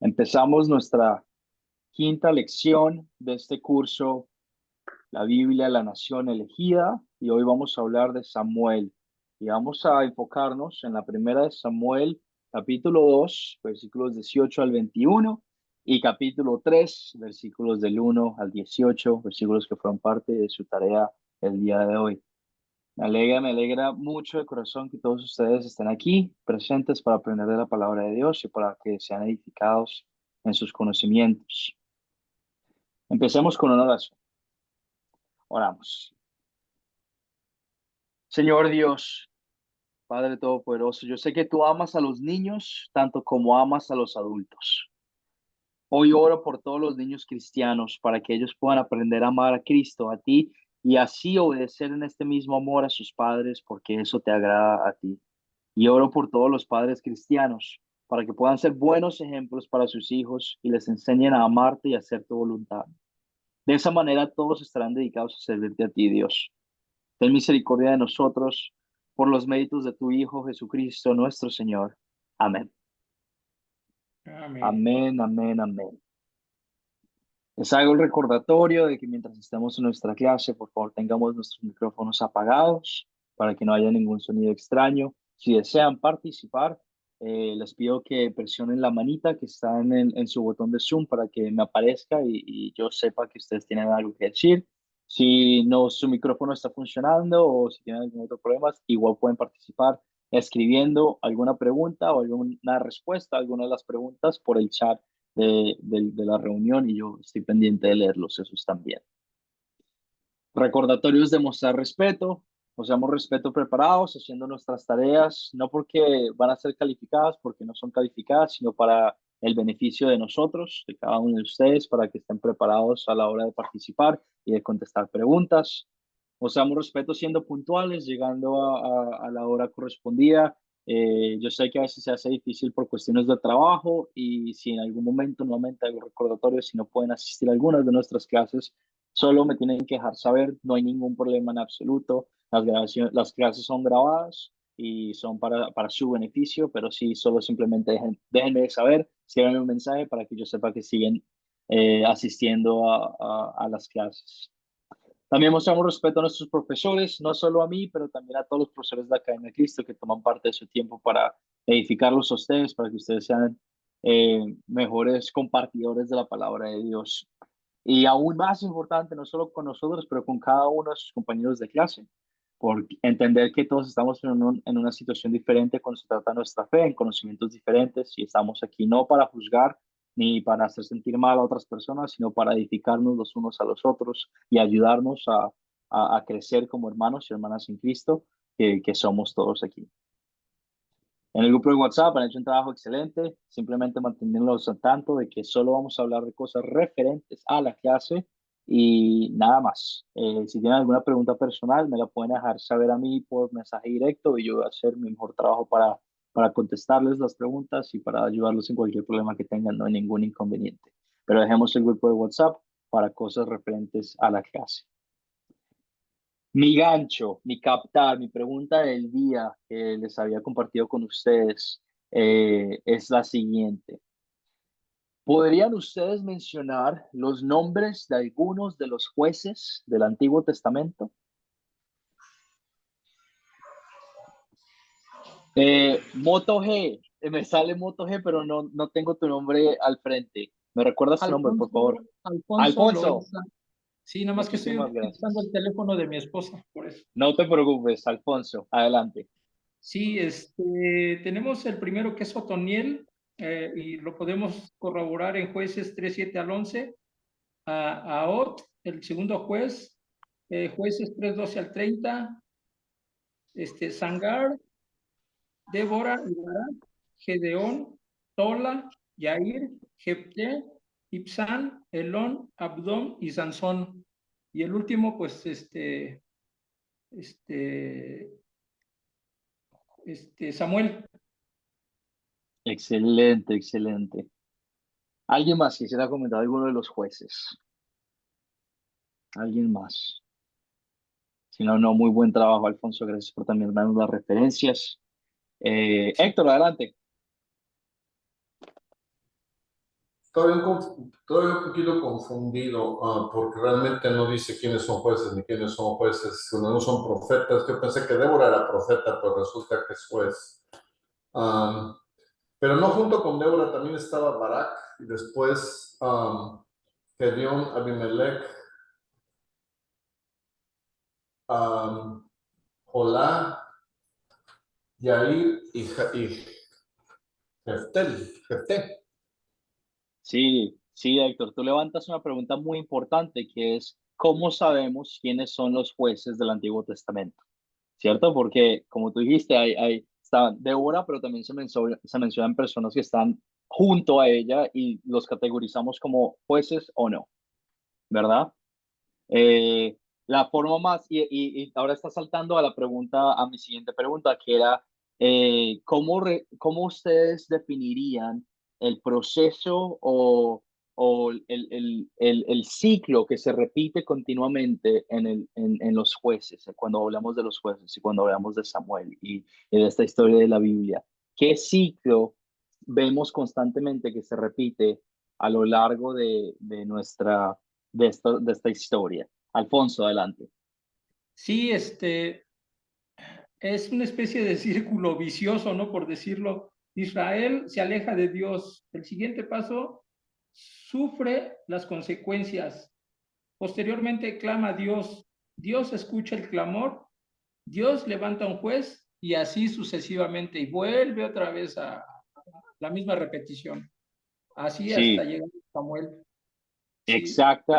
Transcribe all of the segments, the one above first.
Empezamos nuestra quinta lección de este curso, la Biblia, la nación elegida, y hoy vamos a hablar de Samuel. Y vamos a enfocarnos en la primera de Samuel, capítulo 2, versículos 18 al 21, y capítulo 3, versículos del 1 al 18, versículos que fueron parte de su tarea el día de hoy. Me alegra mucho de corazón que todos ustedes estén aquí presentes para aprender de la palabra de Dios y para que sean edificados en sus conocimientos. Empecemos con una oración. Oramos. Señor Dios, Padre Todopoderoso, yo sé que tú amas a los niños tanto como amas a los adultos. Hoy oro por todos los niños cristianos para que ellos puedan aprender a amar a Cristo, a ti, y así obedecer en este mismo amor a sus padres, porque eso te agrada a ti. Y oro por todos los padres cristianos, para que puedan ser buenos ejemplos para sus hijos y les enseñen a amarte y a hacer tu voluntad. De esa manera todos estarán dedicados a servirte a ti, Dios. Ten misericordia de nosotros por los méritos de tu Hijo Jesucristo, nuestro Señor. Amén. Amén. Amén, amén, amén. Les hago el recordatorio de que mientras estemos en nuestra clase, por favor, tengamos nuestros micrófonos apagados para que no haya ningún sonido extraño. Si desean participar, les pido que presionen la manita que está en su botón de Zoom para que me aparezca y yo sepa que ustedes tienen algo que decir. Si no, su micrófono está funcionando o si tienen algún otro problema, igual pueden participar escribiendo alguna pregunta o alguna respuesta a alguna de las preguntas por el chat de la reunión y yo estoy pendiente de leerlos, esos también. Recordatorios de mostrar respeto, mostramos respeto preparados, haciendo nuestras tareas, no porque van a ser calificadas, porque no son calificadas, sino para el beneficio de nosotros, de cada uno de ustedes, para que estén preparados a la hora de participar y de contestar preguntas. Mostramos respeto siendo puntuales, llegando a la hora correspondida. Yo sé que a veces se hace difícil por cuestiones de trabajo y si en algún momento nuevamente hago recordatorios, si no pueden asistir a algunas de nuestras clases, solo me tienen que dejar saber, no hay ningún problema en absoluto. Las clases son grabadas y son para su beneficio, pero sí, solo simplemente déjenme de saber, escríbanme un mensaje para que yo sepa que siguen asistiendo a las clases. También mostramos respeto a nuestros profesores, no solo a mí, pero también a todos los profesores de la Academia de Cristo que toman parte de su tiempo para edificarlos a ustedes, para que ustedes sean mejores compartidores de la palabra de Dios. Y aún más importante, no solo con nosotros, pero con cada uno de sus compañeros de clase, por entender que todos estamos en una situación diferente cuando se trata de nuestra fe, en conocimientos diferentes, y estamos aquí no para juzgar ni para hacer sentir mal a otras personas, sino para edificarnos los unos a los otros y ayudarnos a crecer como hermanos y hermanas en Cristo, que somos todos aquí. En el grupo de WhatsApp han hecho un trabajo excelente, simplemente manteniéndolos al tanto de que solo vamos a hablar de cosas referentes a la clase y nada más. Si tienen alguna pregunta personal, me la pueden dejar saber a mí por mensaje directo y yo voy a hacer mi mejor trabajo para contestarles las preguntas y para ayudarlos en cualquier problema que tengan, no hay ningún inconveniente. Pero dejemos el grupo de WhatsApp para cosas referentes a la clase. Mi gancho, mi captar, mi pregunta del día que les había compartido con ustedes es la siguiente. ¿Podrían ustedes mencionar los nombres de algunos de los jueces del Antiguo Testamento? Moto G, me sale Moto G, pero no tengo tu nombre al frente. ¿Me recuerdas tu nombre, por Alfonso, favor? Alfonso Alfonso, Loaiza. Sí, nada más que estoy muchísimas utilizando gracias. el teléfono de mi esposa, por eso. No te preocupes, Alfonso, adelante. Sí, tenemos el primero que es Otoniel, y lo podemos corroborar en jueces 3:7 al 11. A Ot, el segundo juez, jueces 3:12 al 30. Sangar, Débora y Barak, Gedeón, Tola, Yair, Jepté, Ibsán, Elón, Abdón y Sansón. Y el último, pues, este, Samuel. Excelente, excelente. ¿Alguien más quisiera comentar alguno de los jueces? ¿Alguien más? Si no, no, muy buen trabajo, Alfonso. Gracias por también darnos las referencias. Sí. Héctor, adelante. todavía un poquito confundido, porque realmente no dice quiénes son jueces ni quiénes son jueces, no son profetas. Yo pensé que Débora era profeta, pero resulta que es juez. Um, pero no junto con Débora también estaba Barak y después Gedeón, Abimelech, Jolá, Yair y Jefté. Sí, sí, Héctor, tú levantas una pregunta muy importante que es, ¿cómo sabemos quiénes son los jueces del Antiguo Testamento? ¿Cierto? Porque, como tú dijiste, está Débora, pero también se mencionan personas que están junto a ella y los categorizamos como jueces o no, ¿verdad? Eh, la forma más, y ahora está saltando a la pregunta, a mi siguiente pregunta, que era, ¿cómo ustedes definirían el proceso o el ciclo que se repite continuamente en los jueces, cuando hablamos de los jueces y cuando hablamos de Samuel y de esta historia de la Biblia? ¿Qué ciclo vemos constantemente que se repite a lo largo de esta historia? Alfonso, adelante. Sí, es una especie de círculo vicioso, ¿no? Por decirlo. Israel se aleja de Dios. El siguiente paso sufre las consecuencias. Posteriormente clama a Dios. Dios escucha el clamor. Dios levanta un juez y así sucesivamente. Y vuelve otra vez a la misma repetición. Así hasta Sí, llegar a Samuel. Sí,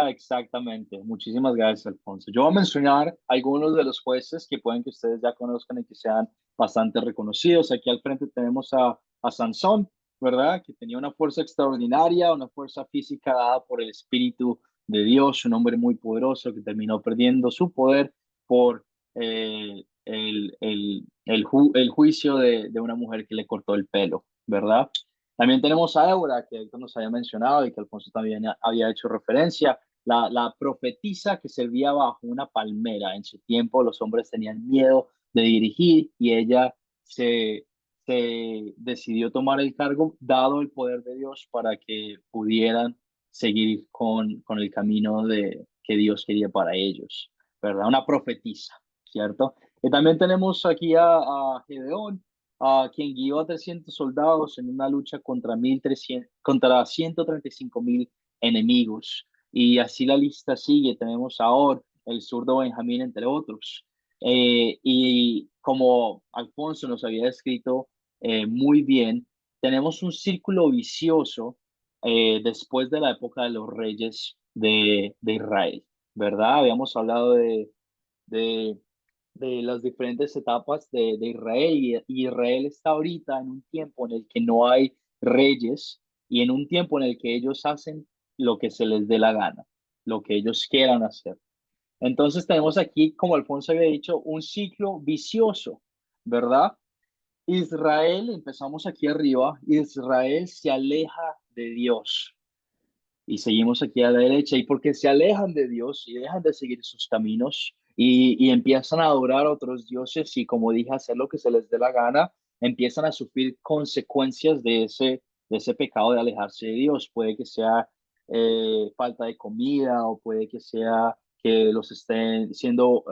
exactamente. Muchísimas gracias, Alfonso. Yo voy a mencionar algunos de los jueces que pueden que ustedes ya conozcan y que sean bastante reconocidos. Aquí al frente tenemos a Sansón, ¿verdad? Que tenía una fuerza extraordinaria, una fuerza física dada por el Espíritu de Dios, un hombre muy poderoso que terminó perdiendo su poder por el juicio de una mujer que le cortó el pelo, ¿verdad? También tenemos a Débora, que Héctor nos había mencionado y que Alfonso también había hecho referencia, la profetisa que servía bajo una palmera. En su tiempo los hombres tenían miedo de dirigir y ella se, se decidió tomar el cargo, dado el poder de Dios, para que pudieran seguir con el camino que Dios quería para ellos, ¿verdad? Una profetisa, ¿cierto? Y también tenemos aquí a Gedeón, quien guió a 300 soldados en una lucha contra 135.000 enemigos. Y así la lista sigue. Tenemos a Or, el zurdo Benjamín, entre otros. Y como Alfonso nos había descrito muy bien, tenemos un círculo vicioso después de la época de los reyes de Israel, ¿verdad? Habíamos hablado de de las diferentes etapas de Israel y Israel está ahorita en un tiempo en el que no hay reyes y en un tiempo en el que ellos hacen lo que se les dé la gana, lo que ellos quieran hacer. Entonces tenemos aquí, como Alfonso había dicho, un ciclo vicioso, ¿verdad? Israel, empezamos aquí arriba, Israel se aleja de Dios y seguimos aquí a la derecha, y porque se alejan de Dios y dejan de seguir sus caminos y empiezan a adorar a otros dioses y, como dije, hacer lo que se les dé la gana, empiezan a sufrir consecuencias de ese pecado de alejarse de Dios. Puede que sea falta de comida o puede que sea que los estén siendo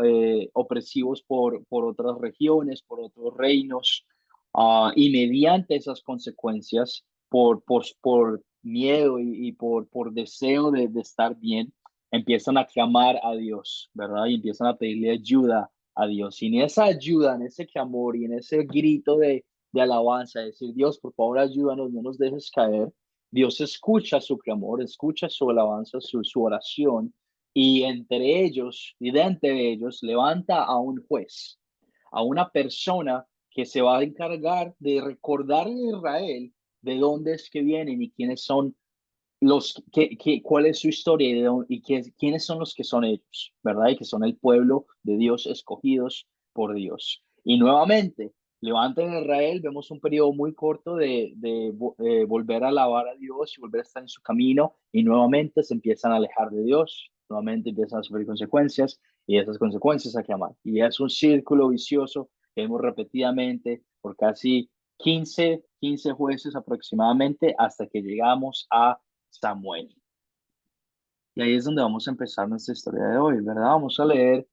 opresivos por otras regiones, por otros reinos, y mediante esas consecuencias, por miedo y por deseo de estar bien, empiezan a clamar a Dios, ¿verdad? Y empiezan a pedirle ayuda a Dios. Y en esa ayuda, en ese clamor y en ese grito de alabanza, decir, Dios, por favor, ayúdanos, no nos dejes caer. Dios escucha su clamor, escucha su alabanza, su oración, y entre ellos, y de entre ellos, levanta a un juez, a una persona que se va a encargar de recordarle a Israel de dónde es que vienen y quiénes son cuál es su historia quiénes son los que son ellos, ¿verdad? Y que son el pueblo de Dios escogidos por Dios. Y nuevamente, levanten a Israel, vemos un periodo muy corto de volver a alabar a Dios y volver a estar en su camino, y nuevamente se empiezan a alejar de Dios, nuevamente empiezan a sufrir consecuencias, y esas consecuencias a clamar. Y es un círculo vicioso que vemos repetidamente por casi 15 jueces aproximadamente, hasta que llegamos a Samuel. Y ahí es donde vamos a empezar nuestra historia de hoy, ¿verdad? Vamos a leer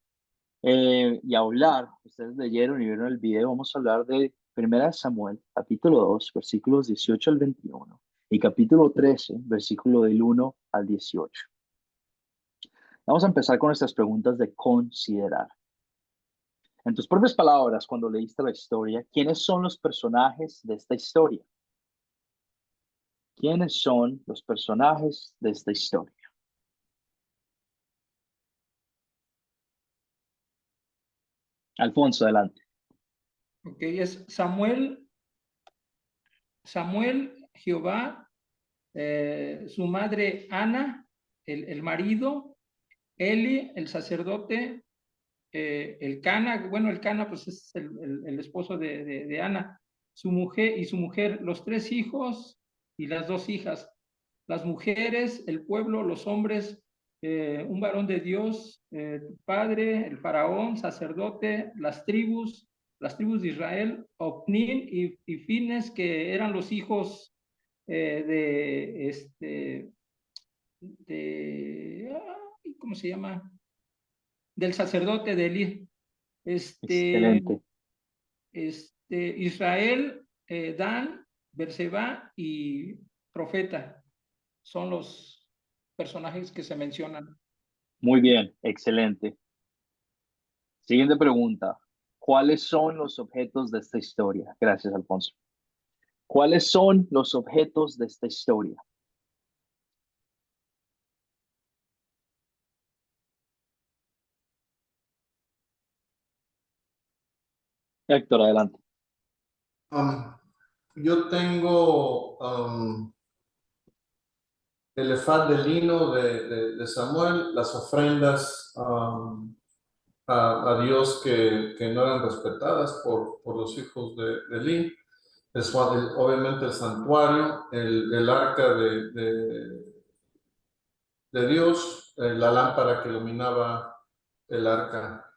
y a hablar. Ustedes leyeron y vieron el video. Vamos a hablar de Primera de Samuel, capítulo 2, versículos 18 al 21, y capítulo 13, versículo del 1 al 18. Vamos a empezar con nuestras preguntas de considerar. En tus propias palabras, cuando leíste la historia, ¿quiénes son los personajes de esta historia? ¿Quiénes son los personajes de esta historia? Alfonso, adelante. Ok, es Samuel, Jehová, su madre Ana, el marido, Eli, el sacerdote, el Cana, bueno, el Cana pues es el esposo de Ana, su mujer, los tres hijos y las dos hijas, las mujeres, el pueblo, los hombres, un varón de Dios, padre, el faraón, sacerdote, las tribus de Israel, Opnim y Fines, que eran los hijos ¿cómo se llama? Del sacerdote de Eli. Este, Excelente. Israel, Dan, Berseba y Profeta son los personajes que se mencionan. Muy bien, excelente. Siguiente pregunta. ¿Cuáles son los objetos de esta historia? Gracias, Alfonso. ¿Cuáles son los objetos de esta historia? Héctor, adelante. Yo tengo el efod de lino de Samuel, las ofrendas a Dios que no eran respetadas por los hijos de Eli. Obviamente el santuario, el arca de Dios, la lámpara que iluminaba el arca.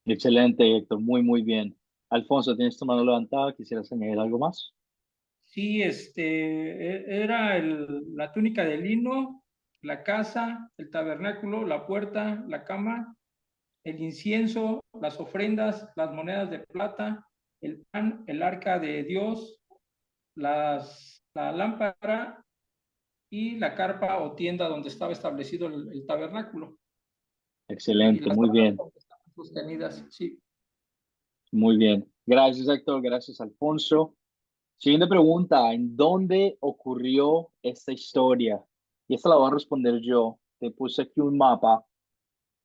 Excelente, Héctor. Muy, muy bien. Alfonso, tienes tu mano levantada. ¿Quisieras añadir algo más? Sí, era la túnica de lino, la casa, el tabernáculo, la puerta, la cama, el incienso, las ofrendas, las monedas de plata, el pan, el arca de Dios, la lámpara y la carpa o tienda donde estaba establecido el tabernáculo. Y Excelente, las muy tablas bien. donde estaban sostenidas, sí. Muy bien. Gracias, Héctor. Gracias, Alfonso. Siguiente pregunta. ¿En dónde ocurrió esta historia? Y esta la voy a responder yo. Te puse aquí un mapa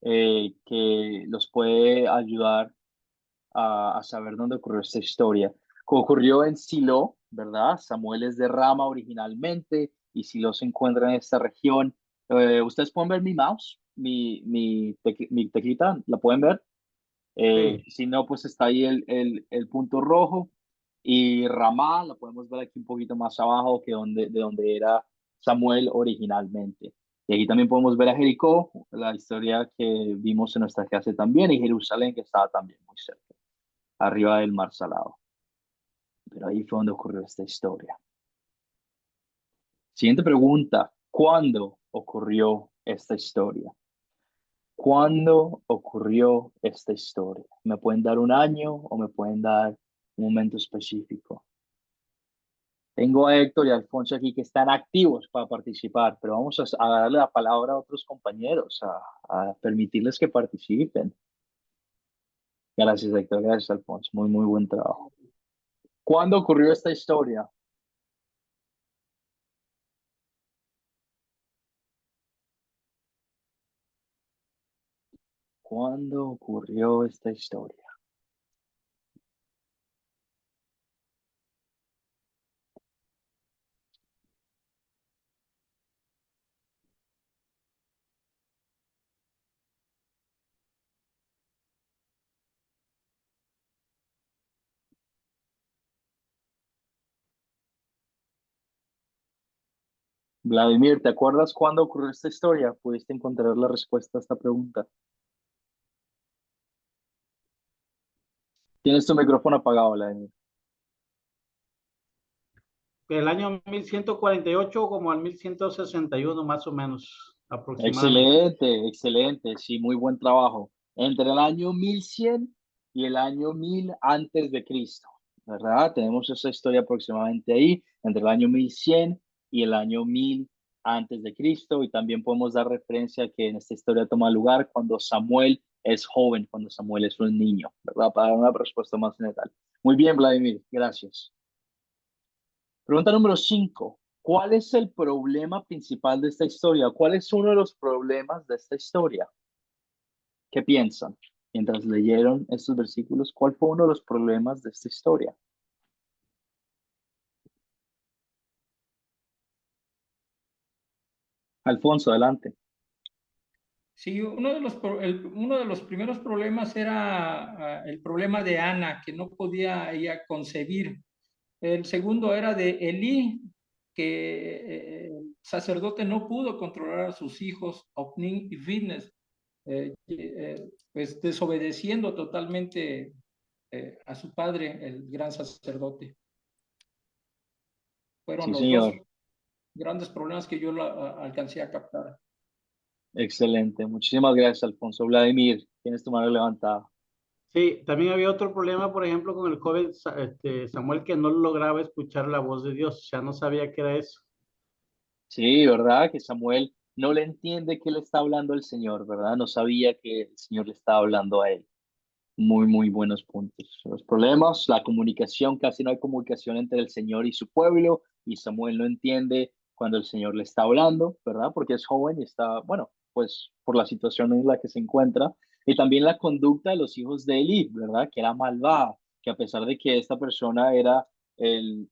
que los puede ayudar a saber dónde ocurrió esta historia. Ocurrió en Silo, ¿verdad? Samuel es de Rama originalmente y Silo se encuentra en esta región. Ustedes pueden ver mi mouse, mi teclita, ¿la pueden ver? Sí. Si no, pues está ahí el punto rojo. Y Ramá, la podemos ver aquí un poquito más abajo que de donde era Samuel originalmente. Y aquí también podemos ver a Jericó, la historia que vimos en nuestra clase también, y Jerusalén, que estaba también muy cerca, arriba del Mar Salado. Pero ahí fue donde ocurrió esta historia. Siguiente pregunta. ¿Cuándo ocurrió esta historia? ¿Cuándo ocurrió esta historia? ¿Me pueden dar un año o me pueden dar un momento específico? Tengo a Héctor y a Alfonso aquí que están activos para participar, pero vamos a darle la palabra a otros compañeros, a permitirles que participen. Gracias, Héctor. Gracias, Alfonso. Muy, muy buen trabajo. ¿Cuándo ocurrió esta historia? ¿Cuándo ocurrió esta historia? Vladimir, ¿te acuerdas cuándo ocurrió esta historia? ¿Pudiste encontrar la respuesta a esta pregunta? Tienes tu micrófono apagado, Vladimir. del año 1148 como al 1161 más o menos, aproximadamente. Excelente, excelente. Sí, muy buen trabajo. Entre el año 1100 y el año 1000 antes de Cristo, ¿verdad? Tenemos esa historia aproximadamente ahí, entre el año 1100 y el año 1000 antes de Cristo. Y también podemos dar referencia a que en esta historia toma lugar cuando Samuel es joven, cuando Samuel es un niño, ¿verdad? Para dar una respuesta más general. Muy bien, Vladimir, gracias. Pregunta número 5. ¿Cuál es el problema principal de esta historia? ¿Cuál es uno de los problemas de esta historia? ¿Qué piensan? Mientras leyeron estos versículos, ¿cuál fue uno de los problemas de esta historia? Alfonso, adelante. Sí, uno de los primeros problemas era el problema de Ana, que no podía ella concebir. El segundo era de Elí, que el sacerdote no pudo controlar a sus hijos, Ofni y Fitness, pues desobedeciendo totalmente a su padre, el gran sacerdote. Fueron Sí, los dos señor. grandes problemas que yo alcancé a captar. Excelente. Muchísimas gracias, Alfonso. Vladimir, tienes tu mano levantada. Sí, también había otro problema, por ejemplo, con el joven Samuel, que no lograba escuchar la voz de Dios, o sea, no sabía qué era eso. Sí, ¿verdad? Que Samuel no le entiende que le está hablando el Señor, ¿verdad? No sabía que el Señor le estaba hablando a él. Muy, muy buenos puntos. Los problemas, la comunicación, casi no hay comunicación entre el Señor y su pueblo, y Samuel no entiende cuando el Señor le está hablando, ¿verdad? Porque es joven y está, bueno, pues por la situación en la que se encuentra. Y también la conducta de los hijos de Eli, ¿verdad? Que era malvada, que a pesar de que esta persona era el,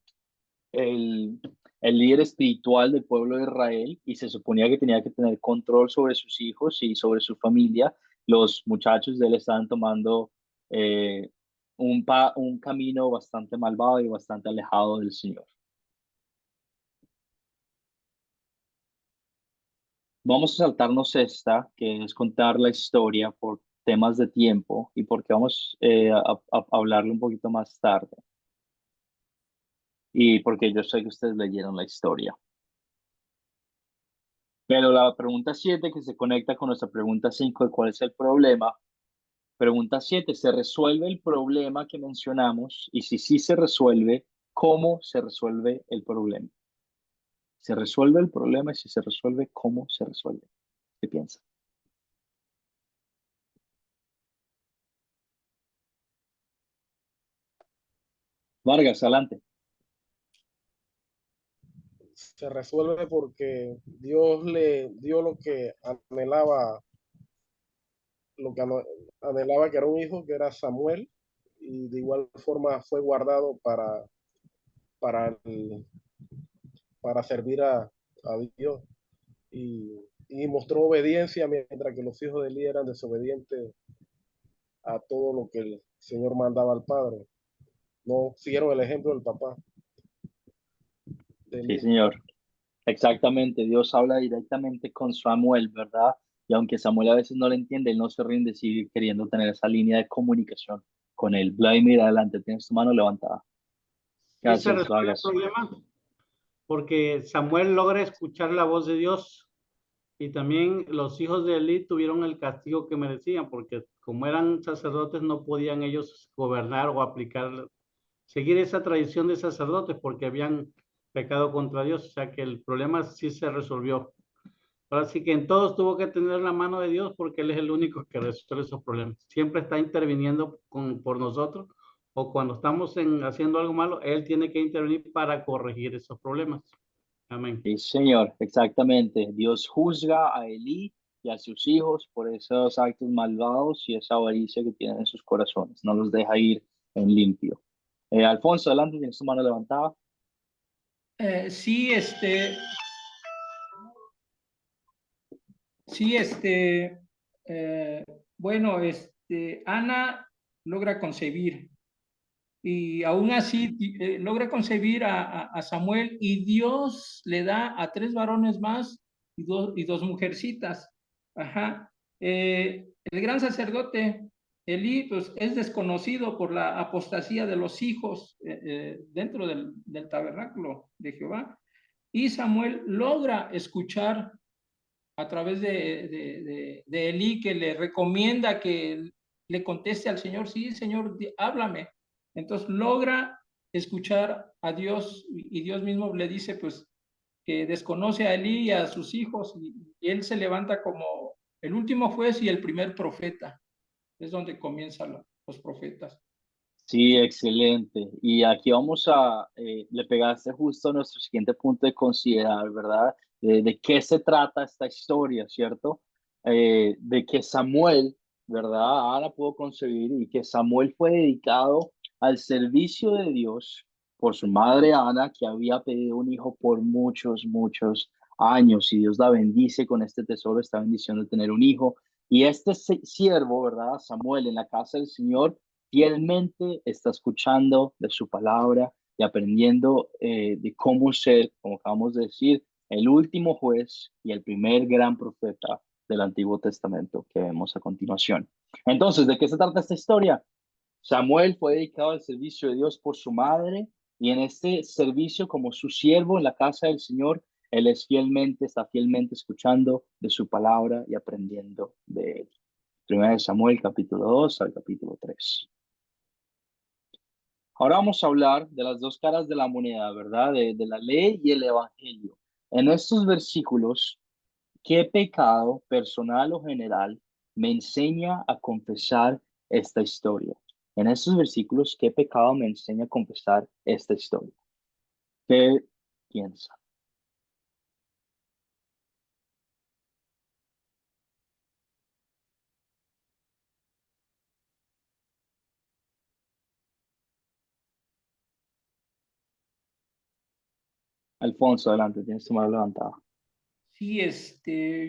el, el líder espiritual del pueblo de Israel y se suponía que tenía que tener control sobre sus hijos y sobre su familia, los muchachos de él estaban tomando eh, un camino bastante malvado y bastante alejado del Señor. Vamos a saltarnos esta, que es contar la historia por temas de tiempo y porque vamos a hablarle un poquito más tarde. Y porque yo sé que ustedes leyeron la historia. Pero la pregunta 7 que se conecta con nuestra pregunta 5 de cuál es el problema. Pregunta 7, ¿se resuelve el problema que mencionamos? Y si sí se resuelve, ¿cómo se resuelve el problema? ¿Se resuelve el problema? Y si se resuelve, ¿cómo se resuelve? ¿Qué piensa? Vargas, adelante. Se resuelve porque Dios le dio lo que anhelaba que era un hijo, que era Samuel, y de igual forma fue guardado para, para servir a Dios. Y mostró obediencia mientras que los hijos de Elí eran desobedientes a todo lo que el Señor mandaba al padre. No siguieron el ejemplo del papá de Sí, Elí. señor. Exactamente. Dios habla directamente con Samuel, ¿verdad? Y aunque Samuel a veces no le entiende, él no se rinde, sigue queriendo tener esa línea de comunicación con él. Vladimir, adelante, tienes tu mano levantada. Sí se Gracias, resuelve el Vargas. problema porque Samuel logra escuchar la voz de Dios y también los hijos de Elí tuvieron el castigo que merecían porque como eran sacerdotes no podían ellos gobernar o aplicar, seguir esa tradición de sacerdotes porque habían pecado contra Dios, o sea que el problema sí se resolvió. Ahora sí que en todos tuvo que tener la mano de Dios porque Él es el único que resuelve esos problemas. Siempre está interviniendo por nosotros o cuando estamos haciendo algo malo, Él tiene que intervenir para corregir esos problemas. Amén. Sí, señor, exactamente. Dios juzga a Elí y a sus hijos por esos actos malvados y esa avaricia que tienen en sus corazones. No los deja ir en limpio. Alfonso, adelante, tienes tu mano levantada. Sí, sí, bueno, Ana logra concebir y aún así logra concebir a Samuel y Dios le da a 3 varones más y dos mujercitas. Ajá. El gran sacerdote Elí pues es desconocido por la apostasía de los hijos dentro del tabernáculo de Jehová. Y Samuel logra escuchar a través de Elí, que le recomienda que le conteste al Señor, sí, Señor, háblame. Entonces logra escuchar a Dios y Dios mismo le dice pues que desconoce a Elí y a sus hijos y él se levanta como el último juez y el primer profeta. Es donde comienzan los profetas. Sí, excelente. Y aquí vamos le pegaste justo a nuestro siguiente punto de considerar, ¿verdad? De qué se trata esta historia, ¿cierto? De que Samuel, ¿verdad? Ana pudo concebir y que Samuel fue dedicado al servicio de Dios por su madre Ana, que había pedido un hijo por muchos, muchos años. Y Dios la bendice con este tesoro, esta bendición de tener un hijo. Y este siervo, ¿verdad? Samuel en la casa del Señor fielmente está escuchando de su palabra y aprendiendo de cómo ser, como acabamos de decir, el último juez y el primer gran profeta del Antiguo Testamento que vemos a continuación. Entonces, ¿de qué se trata esta historia? Samuel fue dedicado al servicio de Dios por su madre y en este servicio como su siervo en la casa del Señor, él está fielmente escuchando de su palabra y aprendiendo de él. Primera de Samuel, capítulo 2 al capítulo 3. Ahora vamos a hablar de las dos caras de la moneda, ¿verdad? De la ley y el evangelio. En estos versículos, ¿qué pecado personal o general me enseña a confesar esta historia? En estos versículos, ¿qué pecado me enseña a confesar esta historia? ¿Qué piensa? Alfonso, adelante, tienes tu mano levantada. Sí,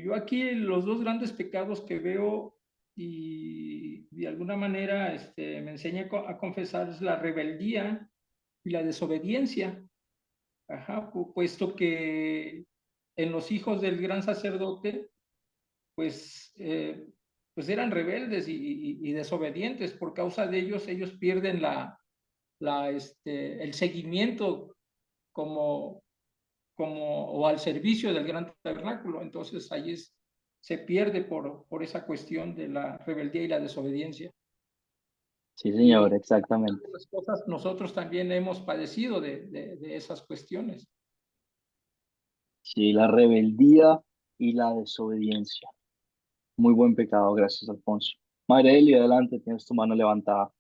yo aquí los dos grandes pecados que veo y de alguna manera me enseña a confesar es la rebeldía y la desobediencia. Ajá, puesto que en los hijos del gran sacerdote, pues, pues eran rebeldes y desobedientes. Por causa de ellos pierden el seguimiento como o al servicio del gran tabernáculo. Entonces ahí se pierde por esa cuestión de la rebeldía y la desobediencia. Sí, Y señor, exactamente. las cosas nosotros también hemos padecido de esas cuestiones. Sí, la rebeldía y la desobediencia. Muy buen pecado, gracias, Alfonso. Mayreli, adelante, tienes tu mano levantada.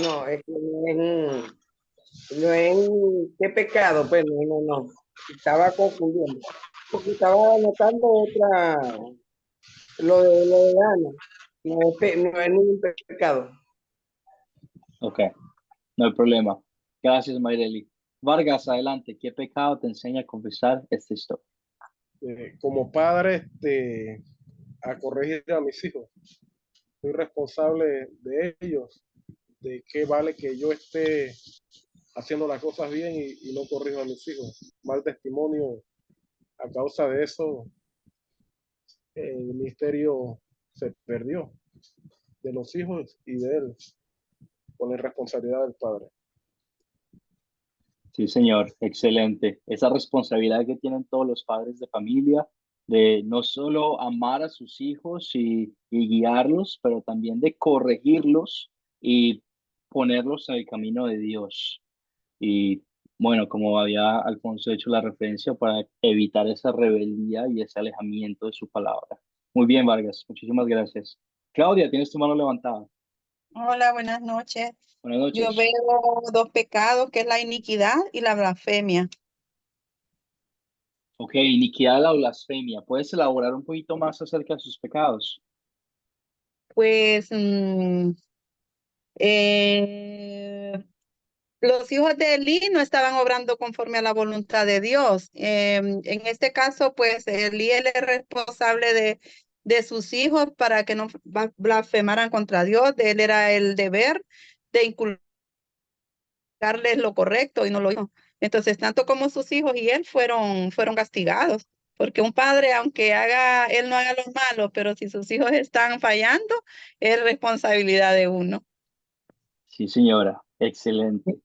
No, es que qué pecado, pues no, estaba confundiendo, porque estaba anotando lo de Ana, no es ningún pecado. Ok, no hay problema. Gracias, Mayreli. Vargas, adelante. ¿Qué pecado te enseña a confesar esta historia? Como padre, a corregir a mis hijos. Soy responsable de ellos, de qué vale que yo esté haciendo las cosas bien y no corrijo a mis hijos. Mal testimonio, a causa de eso, el ministerio se perdió de los hijos y de él, con la responsabilidad del padre. Sí, señor, excelente. Esa responsabilidad que tienen todos los padres de familia de no solo amar a sus hijos y guiarlos, pero también de corregirlos y ponerlos en el camino de Dios. Y bueno, como había Alfonso hecho la referencia, para evitar esa rebeldía y ese alejamiento de su palabra. Muy bien, Vargas, muchísimas gracias. Claudia, tienes tu mano levantada. Hola, buenas noches. Buenas Yo noches. veo dos pecados, que es la iniquidad y la blasfemia. Ok, iniquidad, la blasfemia. ¿Puedes elaborar un poquito más acerca de sus pecados? Pues los hijos de Elí no estaban obrando conforme a la voluntad de Dios. En este caso, pues Elí él es responsable de sus hijos para que no blasfemaran contra Dios. De él era el deber de inculcarles lo correcto y no lo hizo. Entonces, tanto como sus hijos y él fueron castigados. porque un padre, aunque él no haga lo malo, pero si sus hijos están fallando, es responsabilidad de uno. Sí, señora, excelente.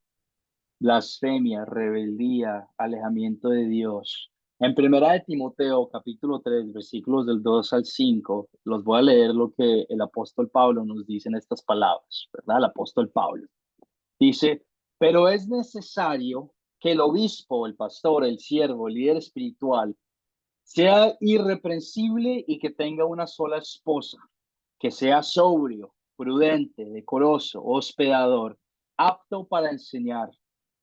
Blasfemia, rebeldía, alejamiento de Dios. En Primera de Timoteo, capítulo 3, versículos del 2 al 5, los voy a leer lo que el apóstol Pablo nos dice en estas palabras, ¿verdad? El apóstol Pablo dice, pero es necesario que el obispo, el pastor, el siervo, el líder espiritual, sea irreprensible y que tenga una sola esposa, que sea sobrio, prudente, decoroso, hospedador, apto para enseñar,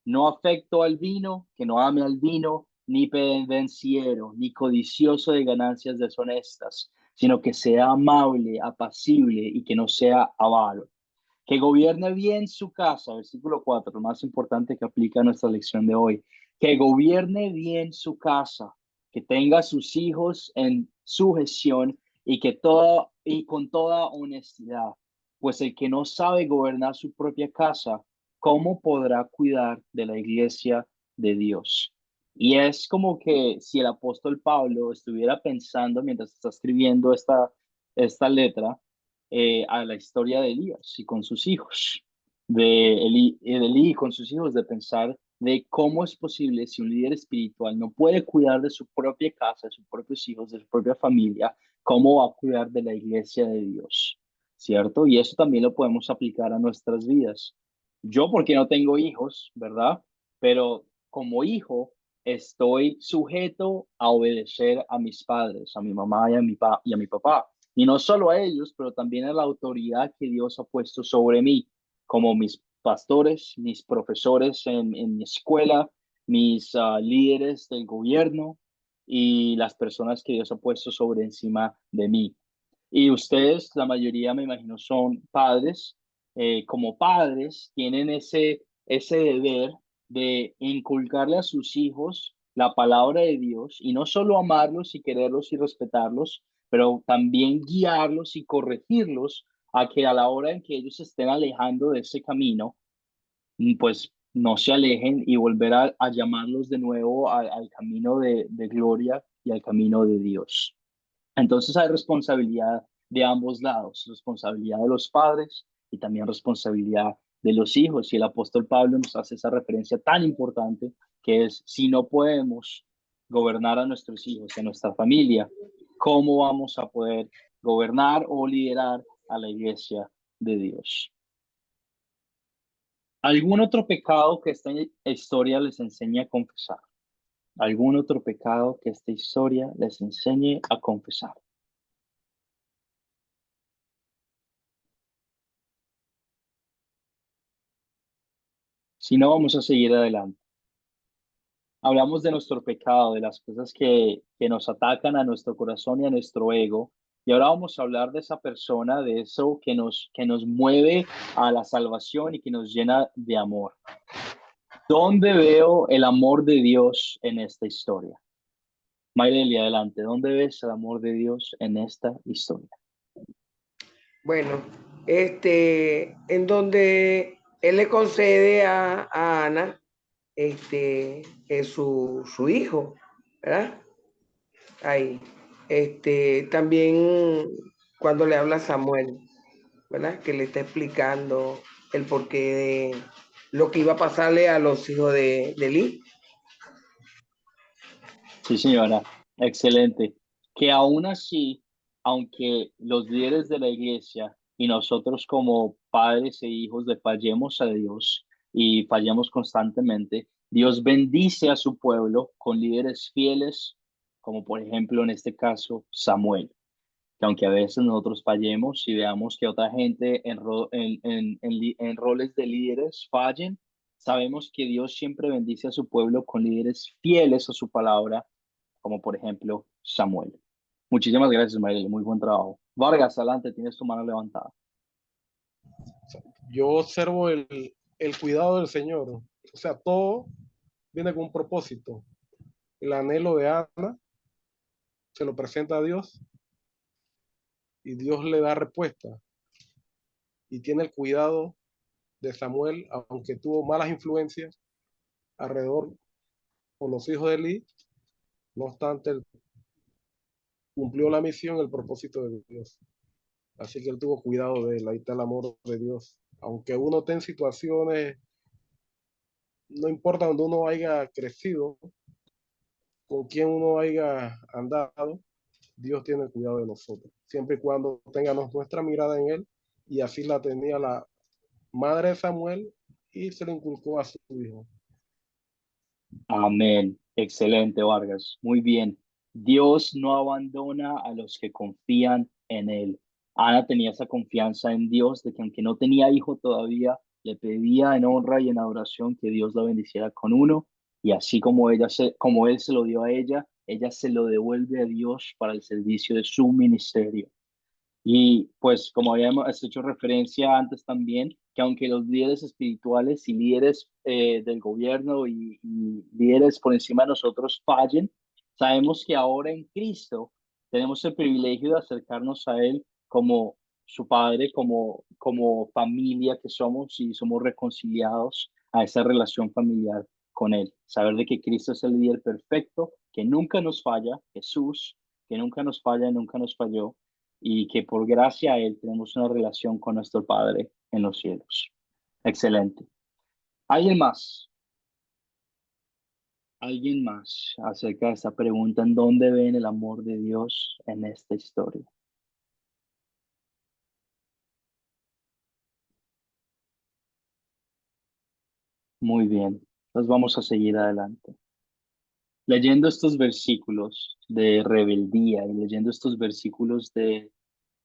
no afecto al vino, que no ame al vino, ni pendenciero, ni codicioso de ganancias deshonestas, sino que sea amable, apacible y que no sea avaro. Que gobierne bien su casa, versículo 4, lo más importante que aplica a nuestra lección de hoy. Que gobierne bien su casa, que tenga a sus hijos en sujeción y con toda honestidad, pues el que no sabe gobernar su propia casa, ¿cómo podrá cuidar de la iglesia de Dios? Y es como que si el apóstol Pablo estuviera pensando mientras está escribiendo esta letra, a la historia de Elías y con sus hijos, de Elí con sus hijos, de pensar de cómo es posible si un líder espiritual no puede cuidar de su propia casa, de sus propios hijos, de su propia familia, cómo va a cuidar de la iglesia de Dios, ¿cierto? Y eso también lo podemos aplicar a nuestras vidas. Yo porque no tengo hijos, ¿verdad? Pero como hijo estoy sujeto a obedecer a mis padres, a mi mamá y a mi papá. Y no solo a ellos, pero también a la autoridad que Dios ha puesto sobre mí, como mis pastores, mis profesores en mi escuela, mis líderes del gobierno y las personas que Dios ha puesto sobre encima de mí. Y ustedes, la mayoría me imagino, son padres. Como padres, tienen ese deber de inculcarle a sus hijos la palabra de Dios y no solo amarlos y quererlos y respetarlos, pero también guiarlos y corregirlos a que a la hora en que ellos se estén alejando de ese camino, pues no se alejen y volver a llamarlos de nuevo al camino de gloria y al camino de Dios. Entonces hay responsabilidad de ambos lados, responsabilidad de los padres y también responsabilidad de los hijos. Y el apóstol Pablo nos hace esa referencia tan importante que es, si no podemos gobernar a nuestros hijos, a nuestra familia, ¿cómo vamos a poder gobernar o liderar a la iglesia de Dios? ¿Algún otro pecado que esta historia les enseñe a confesar? ¿Algún otro pecado que esta historia les enseñe a confesar? Si no, vamos a seguir adelante. Hablamos de nuestro pecado, de las cosas que nos atacan a nuestro corazón y a nuestro ego. Y ahora vamos a hablar de esa persona, de eso que nos mueve a la salvación y que nos llena de amor. ¿Dónde veo el amor de Dios en esta historia? Mayreli, adelante. ¿Dónde ves el amor de Dios en esta historia? Bueno, en donde él le concede a Ana, es su hijo, ¿verdad? Ahí. También cuando le habla a Samuel, ¿verdad? Que le está explicando el porqué de lo que iba a pasarle a los hijos de Eli. Sí, señora. Excelente. Que aún así, aunque los líderes de la iglesia y nosotros como padres e hijos le fallemos a Dios y fallamos constantemente, Dios bendice a su pueblo con líderes fieles, como por ejemplo en este caso Samuel. Que aunque a veces nosotros fallemos y veamos que otra gente en roles de líderes fallen, sabemos que Dios siempre bendice a su pueblo con líderes fieles a su palabra, como por ejemplo Samuel. Muchísimas gracias, María. Muy buen trabajo. Vargas, adelante, tienes tu mano levantada. Yo observo el cuidado del Señor. O sea, todo viene con un propósito. El anhelo de Ana se lo presenta a Dios y Dios le da respuesta. Y tiene el cuidado de Samuel, aunque tuvo malas influencias alrededor con los hijos de Eli, no obstante, cumplió la misión, el propósito de Dios. Así que él tuvo cuidado de él. Ahí está el amor de Dios. Aunque uno esté en situaciones, no importa donde uno haya crecido, con quién uno haya andado, Dios tiene cuidado de nosotros, siempre y cuando tengamos nuestra mirada en Él, y así la tenía la madre de Samuel y se le inculcó a su hijo. Amén. Excelente, Vargas. Muy bien. Dios no abandona a los que confían en Él. Ana tenía esa confianza en Dios de que aunque no tenía hijo todavía, le pedía en honra y en adoración que Dios la bendiciera con uno, y así como como Él se lo dio a ella se lo devuelve a Dios para el servicio de su ministerio. Y pues como habíamos hecho referencia antes también, que aunque los líderes espirituales y líderes del gobierno y líderes por encima de nosotros fallen, sabemos que ahora en Cristo tenemos el privilegio de acercarnos a Él como su Padre, como familia que somos, y somos reconciliados a esa relación familiar con Él. Saber de que Cristo es el líder perfecto, que nunca nos falla, Jesús, que nunca nos falla, nunca nos falló, y que por gracia a Él tenemos una relación con nuestro Padre en los cielos. Excelente. ¿Alguien más? ¿Alguien más acerca de esta pregunta? ¿En dónde ven el amor de Dios en esta historia? Muy bien, pues vamos a seguir adelante. Leyendo estos versículos de rebeldía y leyendo estos versículos de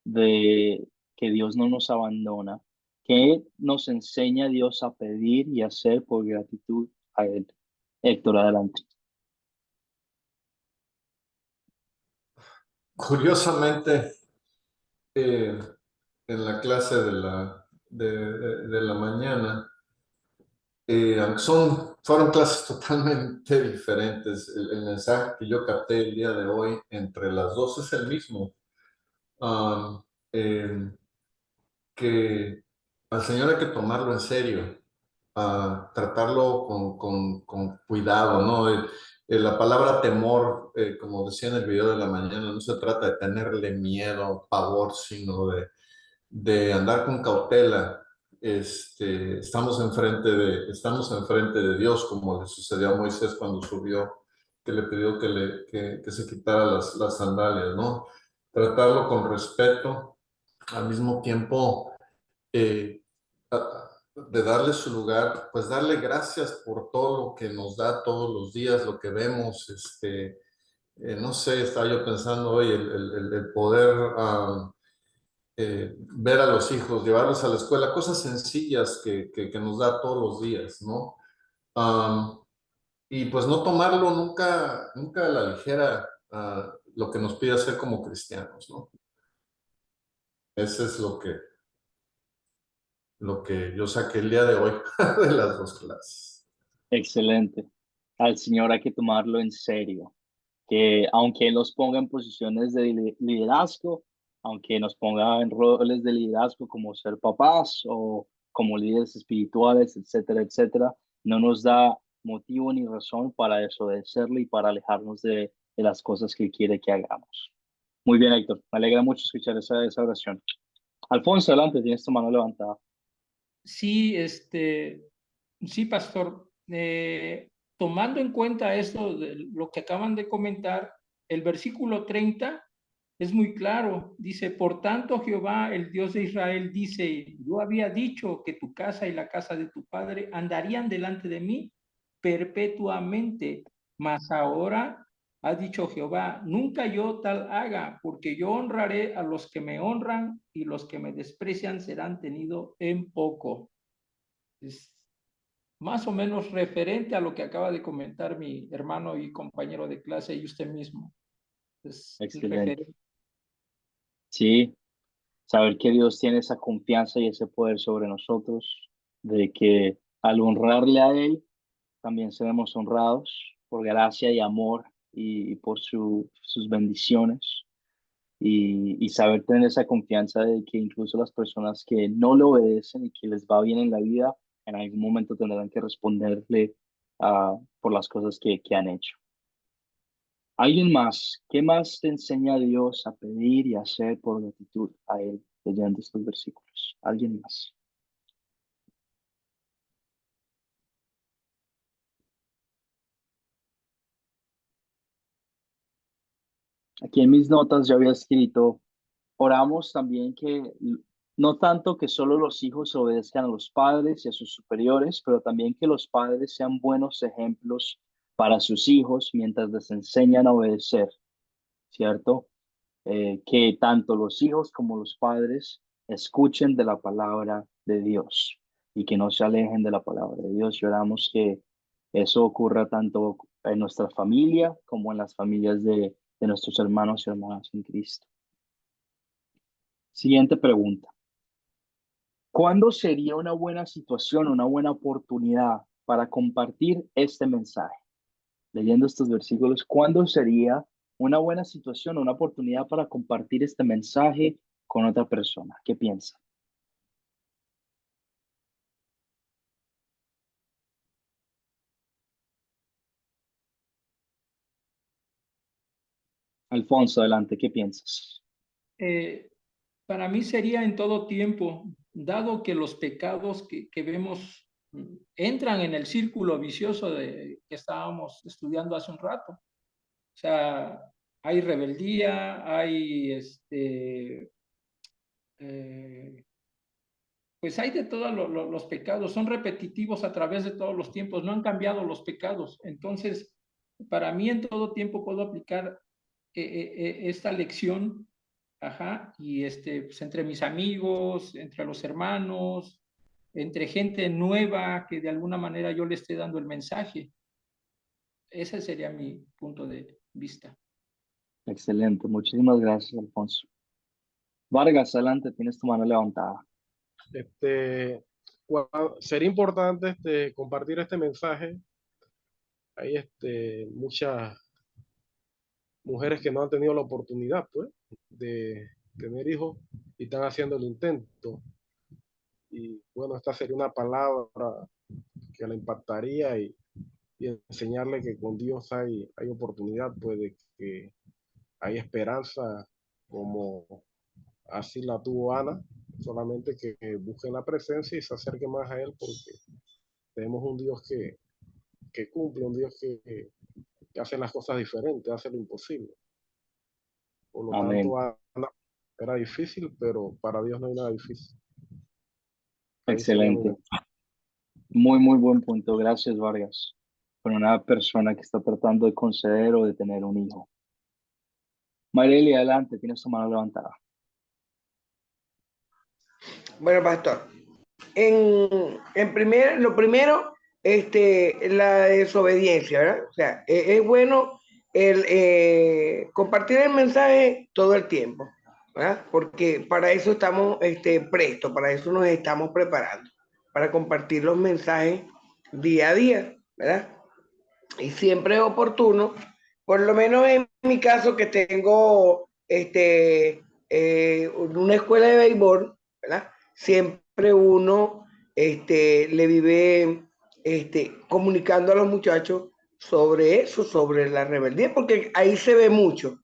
que Dios no nos abandona, ¿qué nos enseña Dios a pedir y hacer por gratitud a Él? Héctor, adelante. Curiosamente, en la clase de la mañana, fueron clases totalmente diferentes. El mensaje que yo capté el día de hoy entre las dos es el mismo. Um, eh, que al Señor hay que tomarlo en serio, tratarlo con cuidado, ¿no? La palabra temor, como decía en el video de la mañana, no se trata de tenerle miedo, pavor, sino de andar con cautela. Estamos enfrente de Dios, como le sucedió a Moisés cuando subió, que le pidió que se quitara las sandalias, ¿no? Tratarlo con respeto, al mismo tiempo de darle su lugar, pues darle gracias por todo lo que nos da todos los días, lo que vemos. No sé, estaba yo pensando hoy el poder ver a los hijos, llevarlos a la escuela, cosas sencillas que nos da todos los días, ¿no? Y pues no tomarlo nunca a la ligera, lo que nos pide hacer como cristianos, ¿no? Ese es lo que yo saqué el día de hoy de las dos clases. Excelente. Al Señor hay que tomarlo en serio, que aunque Él nos ponga en posiciones de liderazgo, aunque nos ponga en roles de liderazgo como ser papás o como líderes espirituales, etcétera, etcétera, no nos da motivo ni razón para desobedecerle y para alejarnos de las cosas que Él quiere que hagamos. Muy bien, Héctor. Me alegra mucho escuchar esa oración. Alfonso, adelante, tienes tu mano levantada. Sí, sí, pastor. Tomando en cuenta esto, de lo que acaban de comentar, el versículo 30 es muy claro. Dice, por tanto, Jehová, el Dios de Israel, dice, yo había dicho que tu casa y la casa de tu padre andarían delante de mí perpetuamente, mas ahora ha dicho Jehová, nunca yo tal haga, porque yo honraré a los que me honran y los que me desprecian serán tenidos en poco. Es más o menos referente a lo que acaba de comentar mi hermano y compañero de clase y usted mismo. Es Excelente. referente. Sí, saber que Dios tiene esa confianza y ese poder sobre nosotros, de que al honrarle a Él, también seremos honrados por gracia y amor y por sus bendiciones. Y saber tener esa confianza de que incluso las personas que no le obedecen y que les va bien en la vida, en algún momento tendrán que responderle por las cosas que han hecho. ¿Alguien más? ¿Qué más te enseña Dios a pedir y a hacer por gratitud a Él leyendo estos versículos? ¿Alguien más? Aquí en mis notas yo había escrito, oramos también que no tanto que solo los hijos obedezcan a los padres y a sus superiores, pero también que los padres sean buenos ejemplos para sus hijos mientras les enseñan a obedecer, ¿cierto? Que tanto los hijos como los padres escuchen de la palabra de Dios y que no se alejen de la palabra de Dios. Y oramos que eso ocurra tanto en nuestra familia como en las familias de nuestros hermanos y hermanas en Cristo. Siguiente pregunta. ¿Cuándo sería una buena situación, una buena oportunidad para compartir este mensaje? Leyendo estos versículos, ¿cuándo sería una buena situación, una oportunidad para compartir este mensaje con otra persona? ¿Qué piensa? Alfonso, adelante, ¿qué piensas? Para mí sería en todo tiempo, dado que los pecados que vemos entran en el círculo vicioso que estábamos estudiando hace un rato. O sea, hay rebeldía, hay pues hay de todos los pecados, son repetitivos a través de todos los tiempos, no han cambiado los pecados. Entonces, para mí en todo tiempo puedo aplicar esta lección, ajá, y pues entre mis amigos, entre los hermanos, entre gente nueva que de alguna manera yo le esté dando el mensaje. Ese sería mi punto de vista. Excelente, muchísimas gracias, Alfonso. Vargas, adelante, tienes tu mano levantada. Sería importante compartir este mensaje. Hay muchas mujeres que no han tenido la oportunidad, pues, de tener hijos y están haciendo el intento. Y bueno, esta sería una palabra que la impactaría y enseñarle que con Dios hay oportunidad, pues, de que hay esperanza, como así la tuvo Ana, solamente que busquen la presencia y se acerquen más a Él, porque tenemos un Dios que cumple, un Dios que hace las cosas diferentes, hace lo imposible. Por lo Amén. tanto, Ana era difícil, pero para Dios no hay nada difícil. Ahí Excelente. Muy, muy buen punto. Gracias, Vargas. Por una persona que está tratando de conceder o de tener un hijo. Mayreli, adelante, tienes tu mano levantada. Bueno, pastor, lo primero, la desobediencia, ¿verdad? O sea, es bueno compartir el mensaje todo el tiempo, ¿verdad? Porque para eso estamos prestos, para eso nos estamos preparando, para compartir los mensajes día a día, ¿verdad? Y siempre es oportuno, por lo menos en mi caso que tengo una escuela de béisbol, ¿verdad? Siempre uno le vive comunicando a los muchachos sobre eso, sobre la rebeldía, porque ahí se ve mucho.